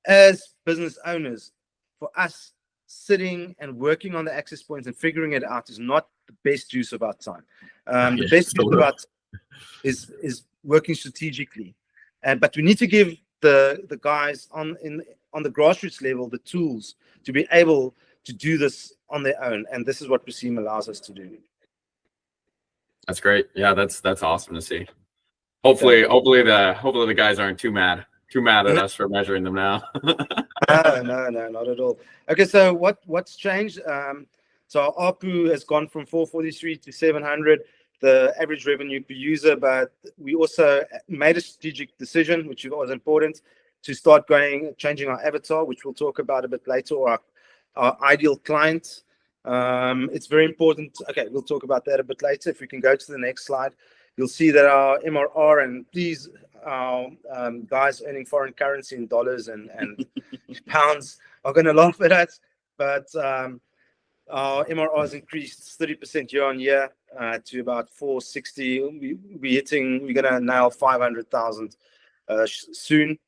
as business owners, for us, sitting and working on the access points and figuring it out is not the best use of our time. The best use of our time is working strategically. But we need to give the guys on the grassroots level the tools to be able to do this on their own. And this is what Preseem allows us to do. That's great. Yeah, that's awesome to see. Hopefully the guys aren't too mad at us for measuring them now. No, not at all. Okay, so what's changed? So our ARPU has gone from 443 to 700, the average revenue per user, but we also made a strategic decision, which was important, to start changing our avatar, which we'll talk about a bit later, or our ideal client. It's very important. Okay, we'll talk about that a bit later. If we can go to the next slide, you'll see that our MRR, and please, our guys earning foreign currency in dollars and pounds are going to laugh at us, but our MRR has increased 30% year on year to about 460. We're going to nail 500,000 soon,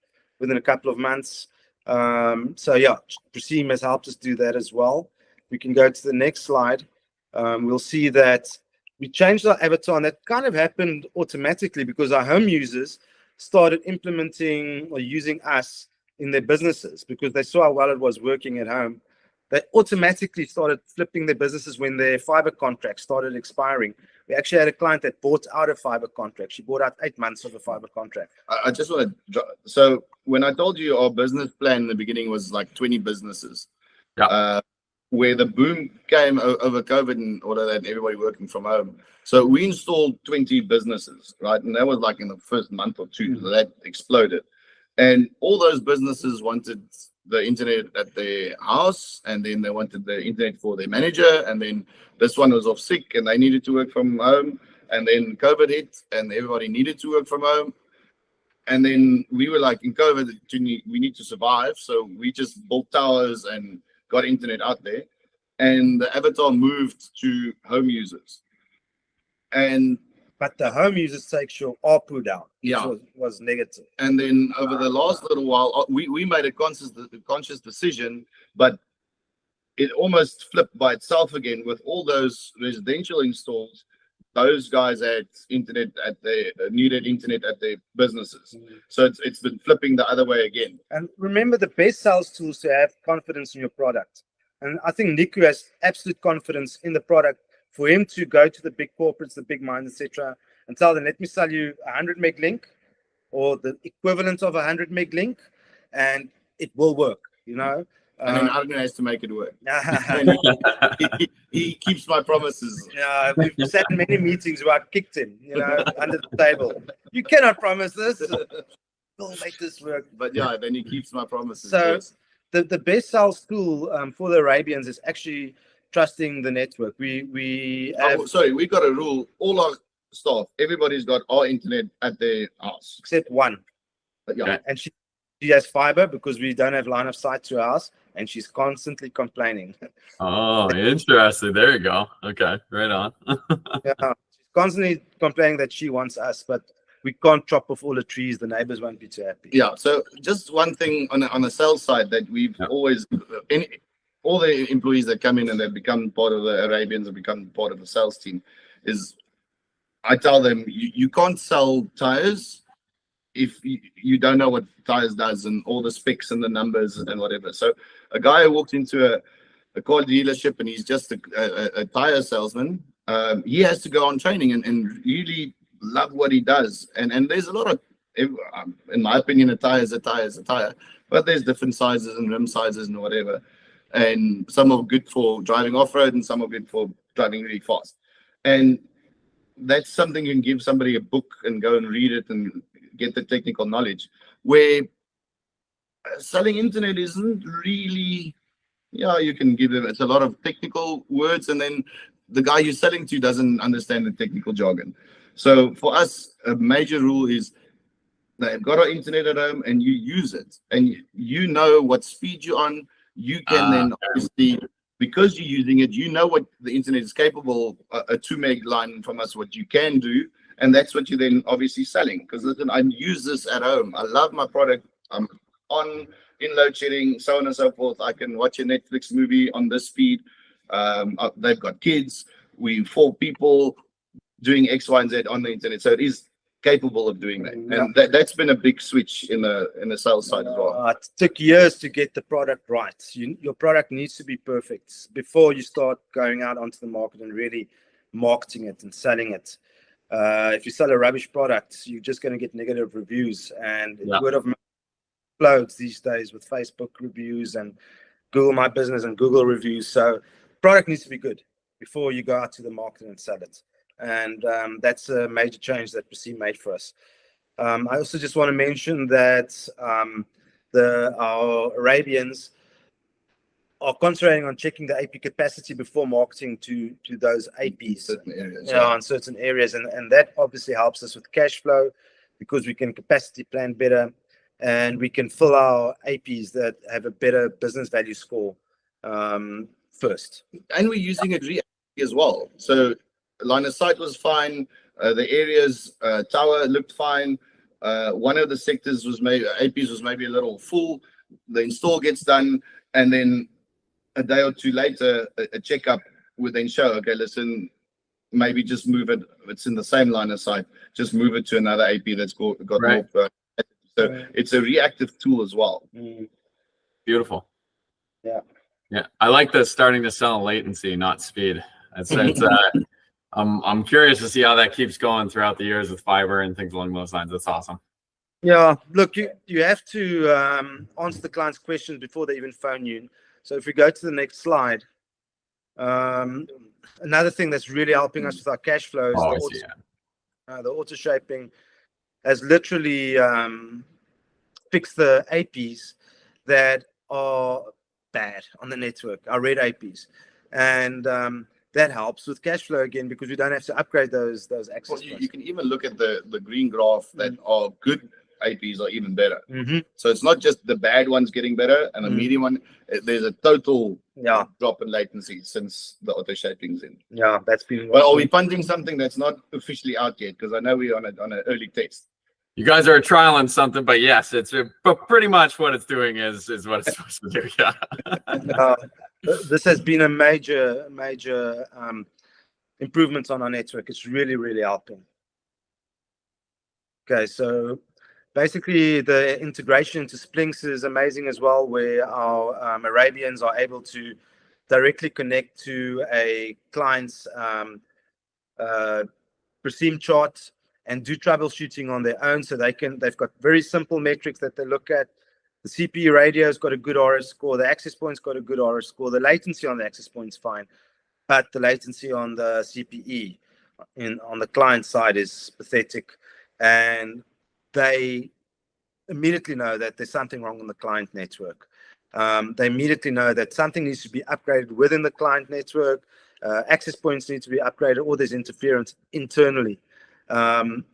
within a couple of months. So yeah, Preseem has helped us do that as well. We can go to the next slide. We'll see that we changed our avatar, and that kind of happened automatically because our home users started implementing or using us in their businesses because they saw how well it was working at home. They automatically started flipping their businesses when their fiber contract started expiring. We actually had a client that bought out a fiber contract. She bought out 8 months of a fiber contract. I just want to, so when I told you our business plan in the beginning was like 20 businesses, where the boom came over COVID and all of that, and everybody working from home. So we installed 20 businesses, right? And that was like in the first month or two, so that exploded. And all those businesses wanted the internet at their house, and then they wanted the internet for their manager, and then this one was off sick and they needed to work from home, and then COVID hit and everybody needed to work from home. And then we were like, in COVID, we need to survive. So we just built towers and got internet out there, and the avatar moved to home users. But the home users takes your ARPU down, which was negative. And then over the last little while, we made a conscious decision, but it almost flipped by itself again with all those residential installs. Those guys had internet needed internet at their businesses. So it's been flipping the other way again. And remember, the best sales tools to have confidence in your product. And I think Nico has absolute confidence in the product for him to go to the big corporates, the big minds, etc., and tell them, let me sell you a 100 meg link or the equivalent of a 100 meg link, and it will work, And then Arno has to make it work. he keeps my promises. Yeah, we've sat in many meetings where I kicked him, under the table. You cannot promise this. We'll make this work. But yeah, then he keeps my promises. So the best sales tool for the Arabians is actually trusting the network. We have, sorry, we got a rule. All our staff, everybody's got our internet at their house. except one, But yeah, Okay. and she has fiber because we don't have line of sight to our house, and she's constantly complaining. Oh, interesting. There you go. Okay, right on. Yeah, she's constantly complaining that she wants us, but we can't chop off all the trees. The neighbors won't be too happy. yeah. So just one thing on the sales side that we've Yeah. always, all the employees that come in and they become part of the Arabians and become part of the sales team is, I tell them, you can't sell tires if you don't know what tires does and all the specs and the numbers and whatever. So a guy who walked into a car dealership and he's just a tire salesman, he has to go on training and really love what he does. And there's a lot of, in my opinion, a tire is a tire is a tire, but there's different sizes and rim sizes and whatever. And some are good for driving off-road and some are good for driving really fast. And that's something you can give somebody a book and go and read it and get the technical knowledge, where selling internet isn't really, yeah, you can give them, it's a lot of technical words, and then the guy you're selling to doesn't understand the technical jargon. So for us, a major rule is they've got our internet at home and you use it and you know what speed you're on. You can then obviously, because you're using it, you know what the internet is capable, a 2 meg line from us, what you can do. And that's what you're then obviously selling. Because listen, I use this at home. I love my product. I'm on in load shedding, so on and so forth. I can watch a Netflix movie on this speed. They've got kids. We 4 people doing X, Y, and Z on the internet. So it is capable of doing that. And that's been a big switch in the sales side as well. It took years to get the product right. Your product needs to be perfect before you start going out onto the market and really marketing it and selling it. If you sell a rubbish product, you're just going to get negative reviews, and word of mouth explodes these days with Facebook reviews and Google My Business and Google reviews. So product needs to be good before you go out to the market and sell it. And that's a major change that Preseem made for us. I also just want to mention that our Arabians are concentrating on checking the AP capacity before marketing to those APs. Certain areas, in certain areas. And that obviously helps us with cash flow because we can capacity plan better and we can fill our APs that have a better business value score first. And we're using it reactively as well. So line of sight was fine. The areas tower looked fine. One of the sectors was maybe APs was maybe a little full. The install gets done, and then a day or two later, a checkup would then show, okay, listen, maybe just move it. It's in the same line of sight. Just move it to another AP that's got Right. more. So it's a reactive tool as well. Beautiful. Yeah. Yeah, I like the starting to sell latency, not speed. It's I'm curious to see how that keeps going throughout the years with fiber and things along those lines. That's awesome. Yeah, look, you have to answer the client's questions before they even phone you. So if we go to the next slide, another thing that's really helping us with our cash flow is the auto shaping has literally fixed the APs that are bad on the network, our red APs, and that helps with cash flow again because we don't have to upgrade those access Well, points. you can even look at the green graph that are good APs are even better. Mm-hmm. So it's not just the bad ones getting better and the medium one. There's a total drop in latency since the auto shaping's in. Yeah, that's been. But are we punting something that's not officially out yet? Because I know we're on an early test. You guys are trialing something, but yes, it's but pretty much what it's doing is what it's supposed to do. Yeah. This has been a major improvement on our network. It's really, really helping. Okay, so basically the integration into Splinks is amazing as well, where our Arabians are able to directly connect to a client's Preseem chart and do troubleshooting on their own. So they've got very simple metrics that they look at. The CPU radio's got a good RS score. The access point's got a good RS score. The latency on the access point's fine, but the latency on the CPE on the client side is pathetic, and they immediately know that there's something wrong on the client network. They immediately know that something needs to be upgraded within the client network, access points need to be upgraded, or there's interference internally. And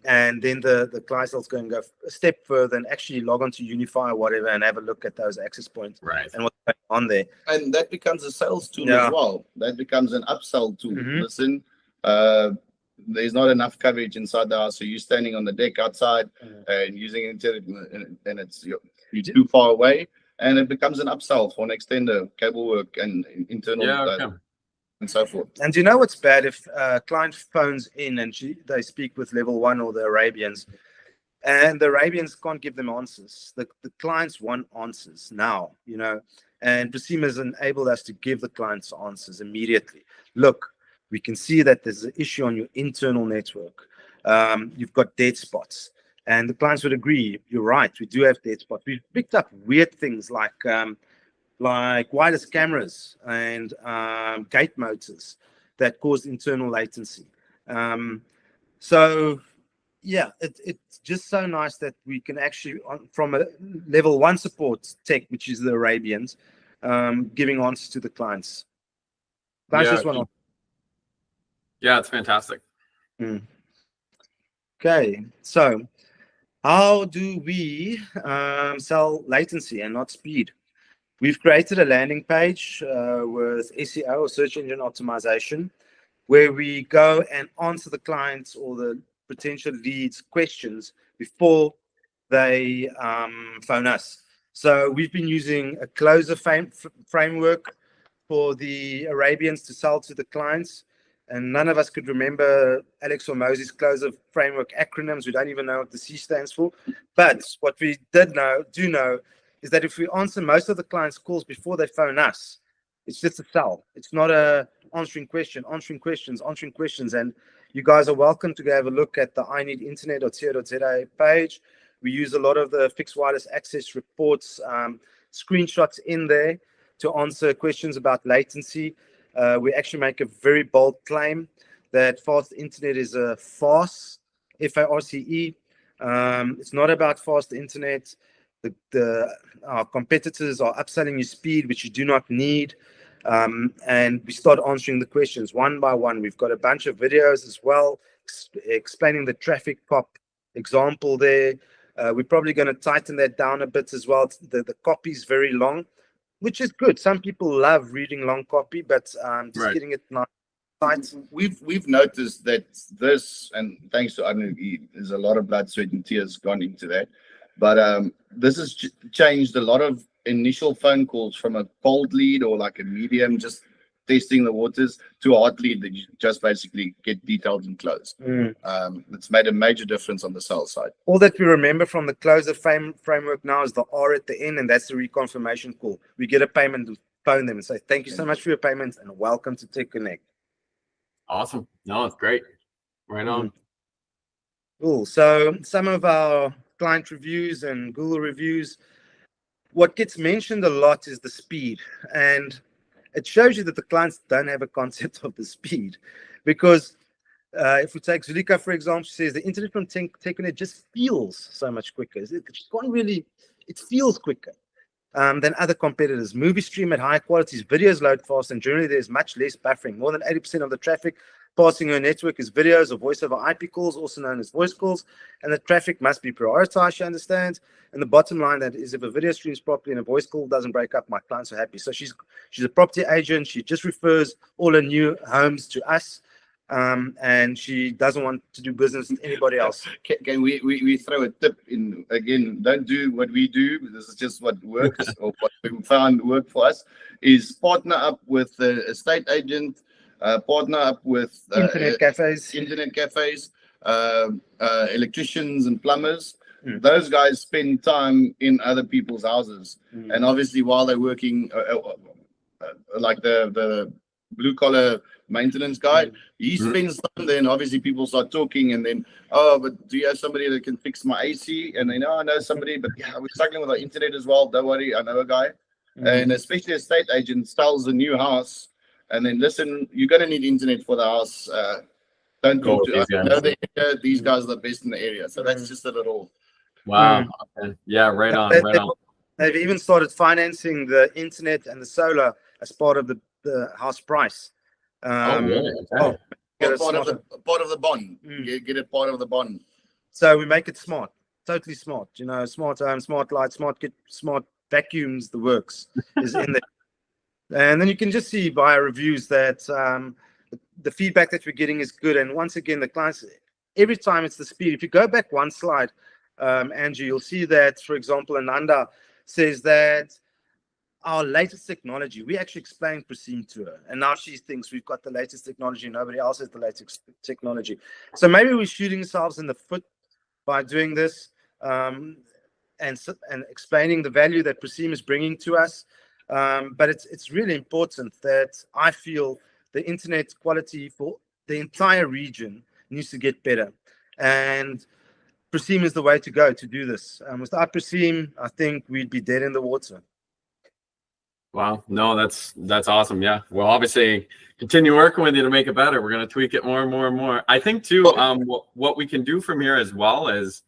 then the client is going to go a step further and actually log on to Unify or whatever and have a look at those access points and what's going on there. And that becomes a sales tool as well. That becomes an upsell tool. Listen, there's not enough coverage inside the house, so you're standing on the deck outside and using internet, and it's you're too far away, and it becomes an upsell for an extender, cable work, and internal and so forth. And you know what's bad? If a client phones in and they speak with level 1 or the Arabians, and the Arabians can't give them answers. The clients want answers now, you know, and Preseem has enabled us to give the clients answers immediately. Look, we can see that there's an issue on your internal network. You've got dead spots. And the clients would agree, you're right, we do have dead spots. We've picked up weird things like wireless cameras and gate motors that cause internal latency. So, yeah, it's just so nice that we can actually, from a level 1 support tech, which is the Arabians, giving answers to the clients. Yeah, it's fantastic. Okay, so how do we sell latency and not speed? We've created a landing page with SEO, or search engine optimization, where we go and answer the clients or the potential leads questions before they phone us. So we've been using a closer framework for the Arabians to sell to the clients. And none of us could remember Alex or Moses' closer framework acronyms. We don't even know what the C stands for. But what we do know is that if we answer most of the clients' calls before they phone us, it's just a sell. It's not a answering questions. And you guys are welcome to go have a look at the ineedinternet.co.za page. We use a lot of the fixed wireless access reports, screenshots in there to answer questions about latency. We actually make a very bold claim that fast internet is a farce, F-A-R-C-E. It's not about fast internet. Our competitors are upselling you speed, which you do not need. And we start answering the questions one by one. We've got a bunch of videos as well, explaining the traffic cop example there. We're probably going to tighten that down a bit as well. The copy is very long, which is good. Some people love reading long copy, but just getting it nice. We've noticed that this, and thanks to Arno, there's a lot of blood, sweat, and tears gone into that. But this has changed a lot of initial phone calls from a cold lead or like a medium, just testing the waters, to a hot lead that you just basically get detailed and closed. It's made a major difference on the sales side. All that we remember from the closer framework now is the R at the end, and that's the reconfirmation call. We get a payment to phone them and say, thank you so much for your payment and welcome to techCONNECT. Awesome. No, it's great. Right on. Cool. So some of our client reviews and Google reviews, what gets mentioned a lot is the speed. And it shows you that the clients don't have a concept of the speed, because if we take Zulika, for example, she says the internet from techCONNECT just feels so much quicker. It feels quicker than other competitors. Movie stream at high qualities, videos load fast, and generally there's much less buffering. More than 80% of the traffic passing her network is videos or voice over IP calls, also known as voice calls, and the traffic must be prioritized, she understands. And the bottom line that is, if a video streams properly and a voice call doesn't break up, my clients are happy. So she's a property agent. She just refers all her new homes to us, and she doesn't want to do business with anybody else. Can we throw a tip in again? Don't do what we do. This is just what works, or what we found work for us, is partner up with the estate agent, partner up with internet cafes, electricians and plumbers. Those guys spend time in other people's houses, and obviously while they're working, like the blue collar maintenance guy, he spends time there, and obviously people start talking, and then, oh, but do you have somebody that can fix my AC? And they know, I know somebody, but yeah, we're struggling with our internet as well. Don't worry, I know a guy. And especially a estate agent sells a new house, and then, listen, you're going to need internet for the house. Don't talk to us. Know the area. These guys are the best in the area. So that's just a little. Wow. Okay. Yeah, right on. They've even started financing the internet and the solar as part of the house price. Oh, really? Okay. Oh, get Part it part of the bond. Mm. Get it part of the bond. So we make it smart, totally smart. Smart home, smart lights, smart vacuums. The works is in there, and then you can just see by our reviews that the feedback that we're getting is good. And once again, the clients, every time it's the speed. If you go back one slide, Andrew, you'll see that, for example, Ananda says that our latest technology, we actually explained Preseem to her, and now she thinks we've got the latest technology. Nobody else has the latest technology. So maybe we're shooting ourselves in the foot by doing this, and explaining the value that Preseem is bringing to us. But it's really important that I feel the internet quality for the entire region needs to get better. And Preseem is the way to go to do this. Without Preseem, I think we'd be dead in the water. Wow. No, that's awesome. Yeah. We'll obviously continue working with you to make it better. We're going to tweak it more and more and more. I think too, what we can do from here as well is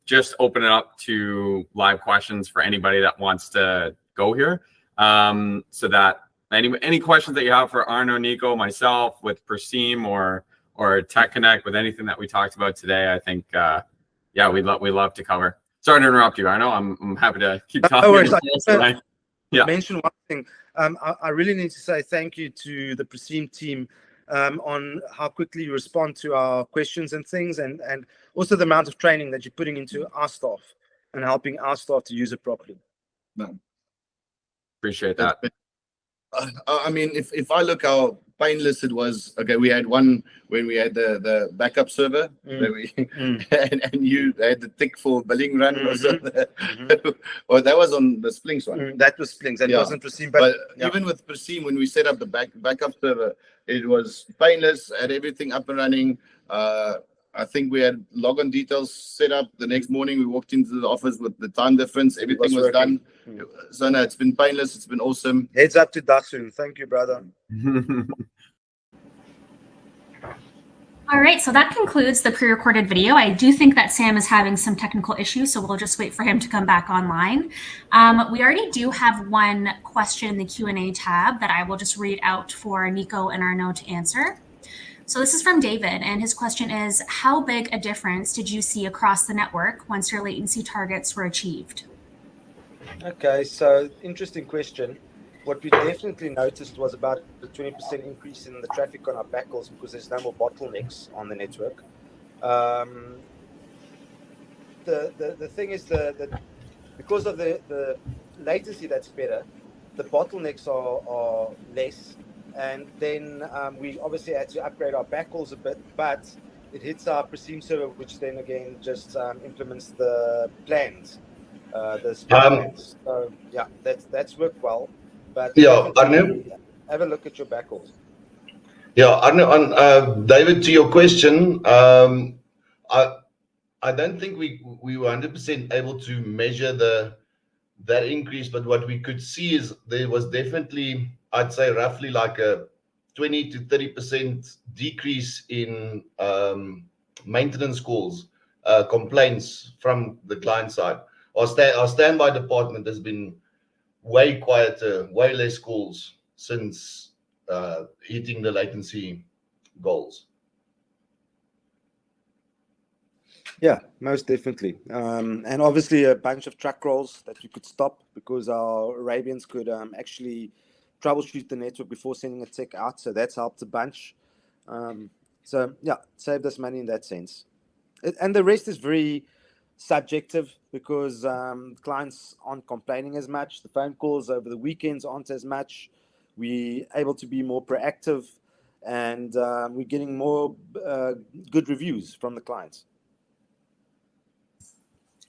just open it up to live questions for anybody that wants to go here. So that any questions that you have for Arno, Nico, myself, with Preseem or techCONNECT, with anything that we talked about today, I think, yeah, we'd love to cover. Sorry to interrupt you, Arno. I'm happy to keep talking. Mention one thing. I really need to say thank you to the Preseem team on how quickly you respond to our questions and things, and also the amount of training that you're putting into our staff and helping our staff to use it properly. No. Appreciate that. I mean, if I look how painless it was. Okay, we had one when we had the backup server that we and you had the tick for billing run or something. Or that was on the Splings one. That was Splings. That wasn't Preseem. But even with Preseem, when we set up the backup server, it was painless, had everything up and running. I think we had login details set up. The next morning, we walked into the office with the time difference. Everything was done. So no, it's been painless. It's been awesome. Heads up to Dasu. Thank you, brother. All right, so that concludes the pre-recorded video. I do think that Sam is having some technical issues, so we'll just wait for him to come back online. We already do have one question in the Q&A tab that I will just read out for Nico and Arno to answer. So this is from David, and his question is, how big a difference did you see across the network once your latency targets were achieved? Okay, so interesting question. What we definitely noticed was about a 20% increase in the traffic on our backhauls because there's no more bottlenecks on the network. The thing is that because of the latency that's better, the bottlenecks are less. And then we obviously had to upgrade our backhauls a bit, but it hits our Preseem server, which then again just implements the plans, the speed plans. So yeah, that's worked well. But yeah, Arno, have a look at your backhauls. Yeah, Arno, David, to your question, I don't think we were 100% able to measure that increase, but what we could see is there was definitely, I'd say, roughly like a 20 to 30% decrease in maintenance calls, complaints from the client side. Our standby department has been way quieter, way less calls since hitting the latency goals. Yeah, most definitely. And obviously a bunch of truck rolls that you could stop because our Arabians could actually troubleshoot the network before sending a tech out. So that's helped a bunch. So yeah, saved us money in that sense. And the rest is very subjective because clients aren't complaining as much. The phone calls over the weekends aren't as much. We're able to be more proactive, and we're getting more good reviews from the clients.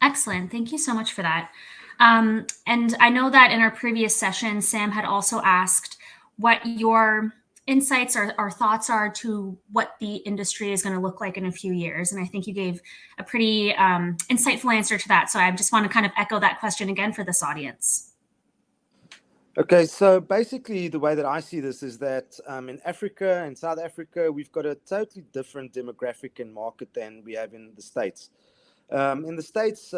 Excellent. Thank you so much for that. And I know that in our previous session, Sam had also asked what your insights or thoughts are to what the industry is going to look like in a few years. And I think you gave a pretty insightful answer to that. So I just want to kind of echo that question again for this audience. Okay, so basically the way that I see this is that in Africa and South Africa, we've got a totally different demographic and market than we have in the States. In the States,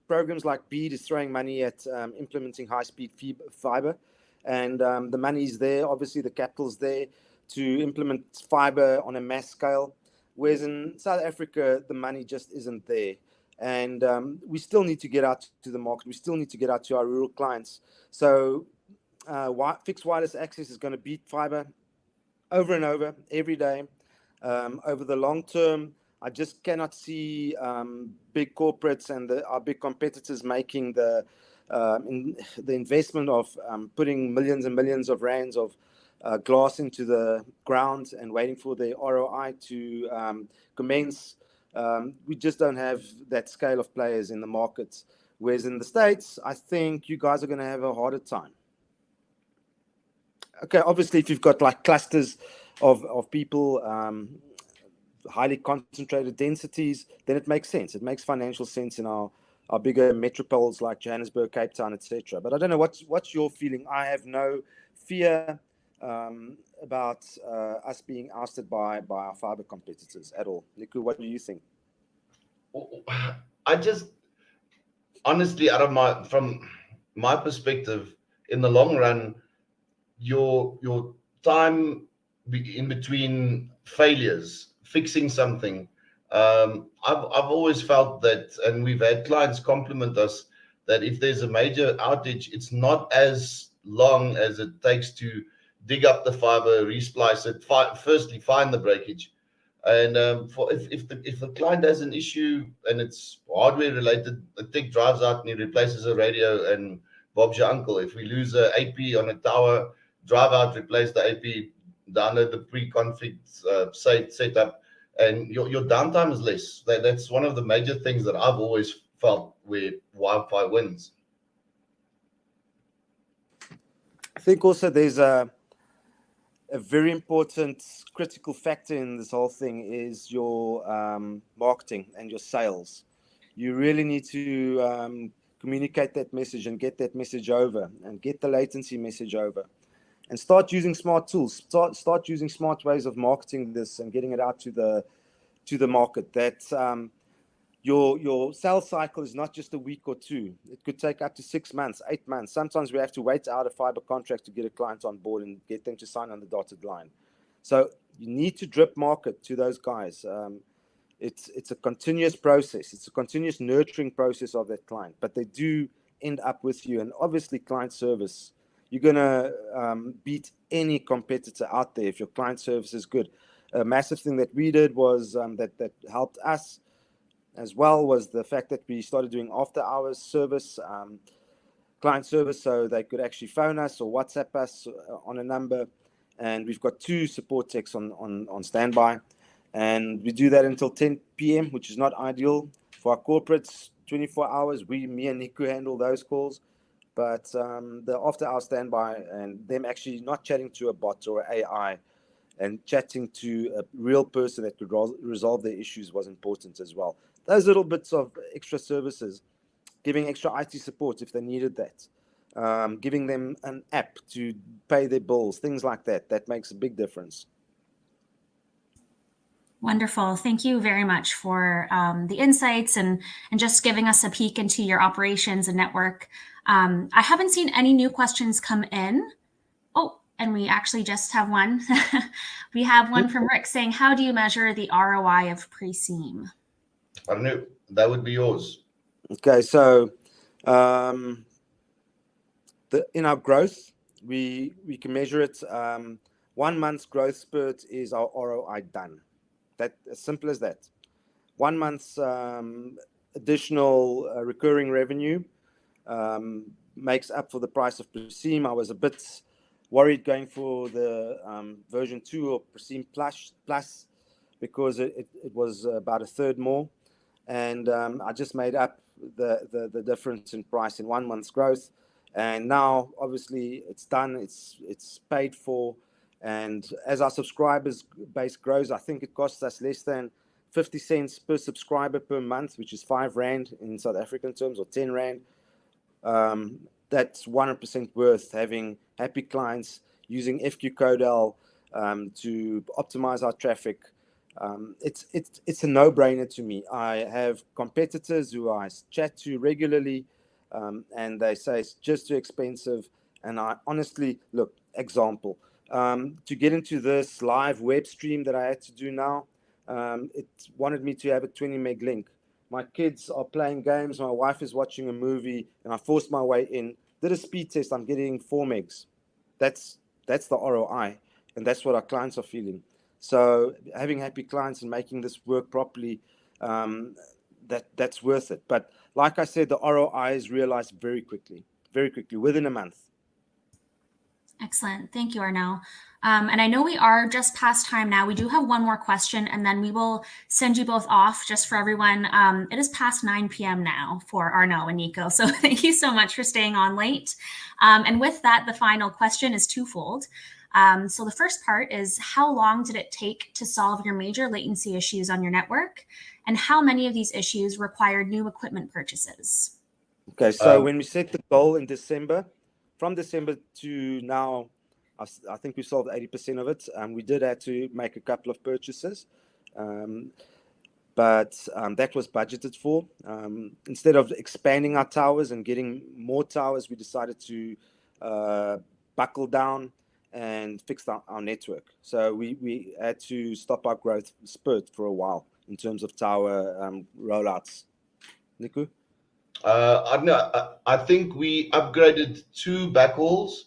programs like BEAD is throwing money at implementing high-speed fiber, and the money's there. Obviously, the capital's there to implement fiber on a mass scale, whereas in South Africa, the money just isn't there. And we still need to get out to the market. We still need to get out to our rural clients. So fixed wireless access is going to beat fiber over and over every day. Over the long term, I just cannot see big corporates and our big competitors making the investment of putting millions and millions of rands of glass into the ground and waiting for the ROI to commence. We just don't have that scale of players in the markets. Whereas in the States, I think you guys are going to have a harder time. Okay, obviously, if you've got like clusters of people, highly concentrated densities, then it makes sense. It makes financial sense in our bigger metropoles like Johannesburg, Cape Town, etc. But I don't know, what's your feeling? I have no fear about us being ousted by our fiber competitors at all. Nico, what do you think? I just honestly, from my perspective, in the long run, your time in between failures, fixing something. I've always felt that, and we've had clients compliment us that if there's a major outage, it's not as long as it takes to dig up the fiber, resplice it, firstly find the breakage, and if the client has an issue and it's hardware related, the tech drives out and he replaces a radio and Bob's your uncle. If we lose a AP on a tower, drive out, replace the AP, download the pre-config setup, and your downtime is less. That's one of the major things that I've always felt where Wi-Fi wins. I think also there's a very important critical factor in this whole thing is your marketing and your sales. You really need to communicate that message and get that message over and get the latency message over. And start using smart tools. Start using smart ways of marketing this and getting it out to the market. That your sales cycle is not just a week or two. It could take up to 6 months, 8 months. Sometimes we have to wait out a fiber contract to get a client on board and get them to sign on the dotted line. So you need to drip market to those guys. It's a continuous process. It's a continuous nurturing process of that client. But they do end up with you. And obviously, client service. You're going to beat any competitor out there if your client service is good. A massive thing that we did was that helped us as well was the fact that we started doing after-hours service, client service, so they could actually phone us or WhatsApp us on a number. And we've got 2 support techs on standby. And we do that until 10 p.m., which is not ideal. For our corporates, 24 hours, me and Nico handle those calls. But the after-hour standby and them actually not chatting to a bot or AI and chatting to a real person that could resolve their issues was important as well. Those little bits of extra services, giving extra IT support if they needed that, giving them an app to pay their bills, things like that, that makes a big difference. Wonderful. Thank you very much for the insights and just giving us a peek into your operations and network. I haven't seen any new questions come in. Oh, and we actually just have one. We have one from Rick saying, how do you measure the ROI of Preseem? Arno, that would be yours. Okay, so in our growth, we can measure it. 1 month's growth spurt is our ROI done. That as simple as that. 1 month's additional recurring revenue makes up for the price of Preseem. I was a bit worried going for the version 2 of Preseem Plus because it was about a third more, and I just made up the difference in price in 1 month's growth. And now, obviously, it's done. It's paid for. And as our subscribers base grows, I think it costs us less than 50 cents per subscriber per month, which is 5 Rand in South African terms, or 10 Rand. That's 100% worth having happy clients using FQ Codel to optimize our traffic It's a no-brainer to me. I have competitors who I chat to regularly, and they say it's just too expensive. And I honestly, look, example, to get into this live web stream that I had to do now, it wanted me to have a 20 meg link. My kids are playing games, my wife is watching a movie, and I forced my way in, did a speed test, I'm getting 4 megs. That's the ROI, and that's what our clients are feeling. So having happy clients and making this work properly, that's worth it. But like I said, the ROI is realized very quickly, within a month. Excellent. Thank you, Arno. And I know we are just past time now. We do have one more question, and then we will send you both off just for everyone. It is past 9 p.m. now for Arno and Nico. So thank you so much for staying on late. And with that, the final question is twofold. So the first part is, how long did it take to solve your major latency issues on your network? And how many of these issues required new equipment purchases? Okay, so when we set the goal in December, from December to now, I think we solved 80% of it. We did have to make a couple of purchases, but that was budgeted for. Instead of expanding our towers and getting more towers, we decided to buckle down and fix our network. So we had to stop our growth spurt for a while in terms of tower rollouts. Nico? I think we upgraded 2 backhauls,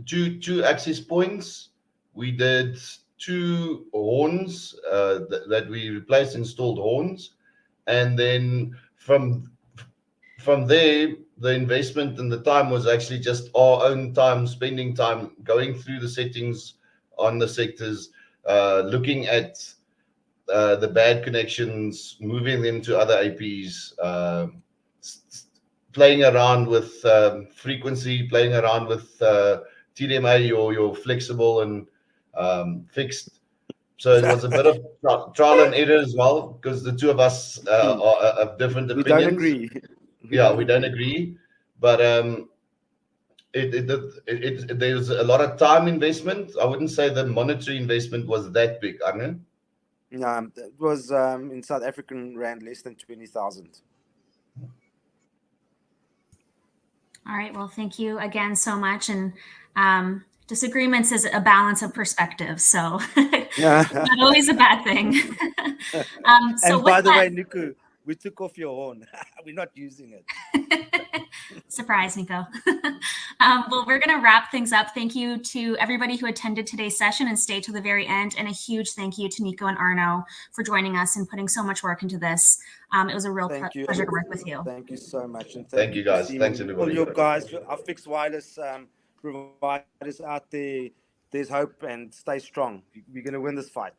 two access points. We did 2 horns that we replaced, installed horns, and then from there, the investment and the time was actually just our own time, spending time going through the settings on the sectors, looking at the bad connections, moving them to other APs, playing around with frequency, playing around with TDMA, your flexible and fixed. So it was a bit of trial and error as well, because the two of us are of different opinions. We don't agree. We don't agree. But there's a lot of time investment. I wouldn't say the monetary investment was that big, Arno. No, it was in South African rand less than 20,000. All right. Well, thank you again so much. And disagreements is a balance of perspective, so not always a bad thing. And by the way, Nico, we took off your horn. We're not using it. Surprise, Nico. Well, we're going to wrap things up. Thank you to everybody who attended today's session and stayed to the very end. And a huge thank you to Nico and Arno for joining us and putting so much work into this. It was a real pleasure to work with you. Thank you so much. And thank you, guys. Thanks, everybody. All your guys, our fixed wireless providers out there, there's hope, and stay strong. We're going to win this fight.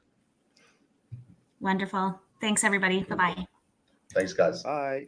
Wonderful. Thanks, everybody. Bye-bye. Thanks, guys. Bye.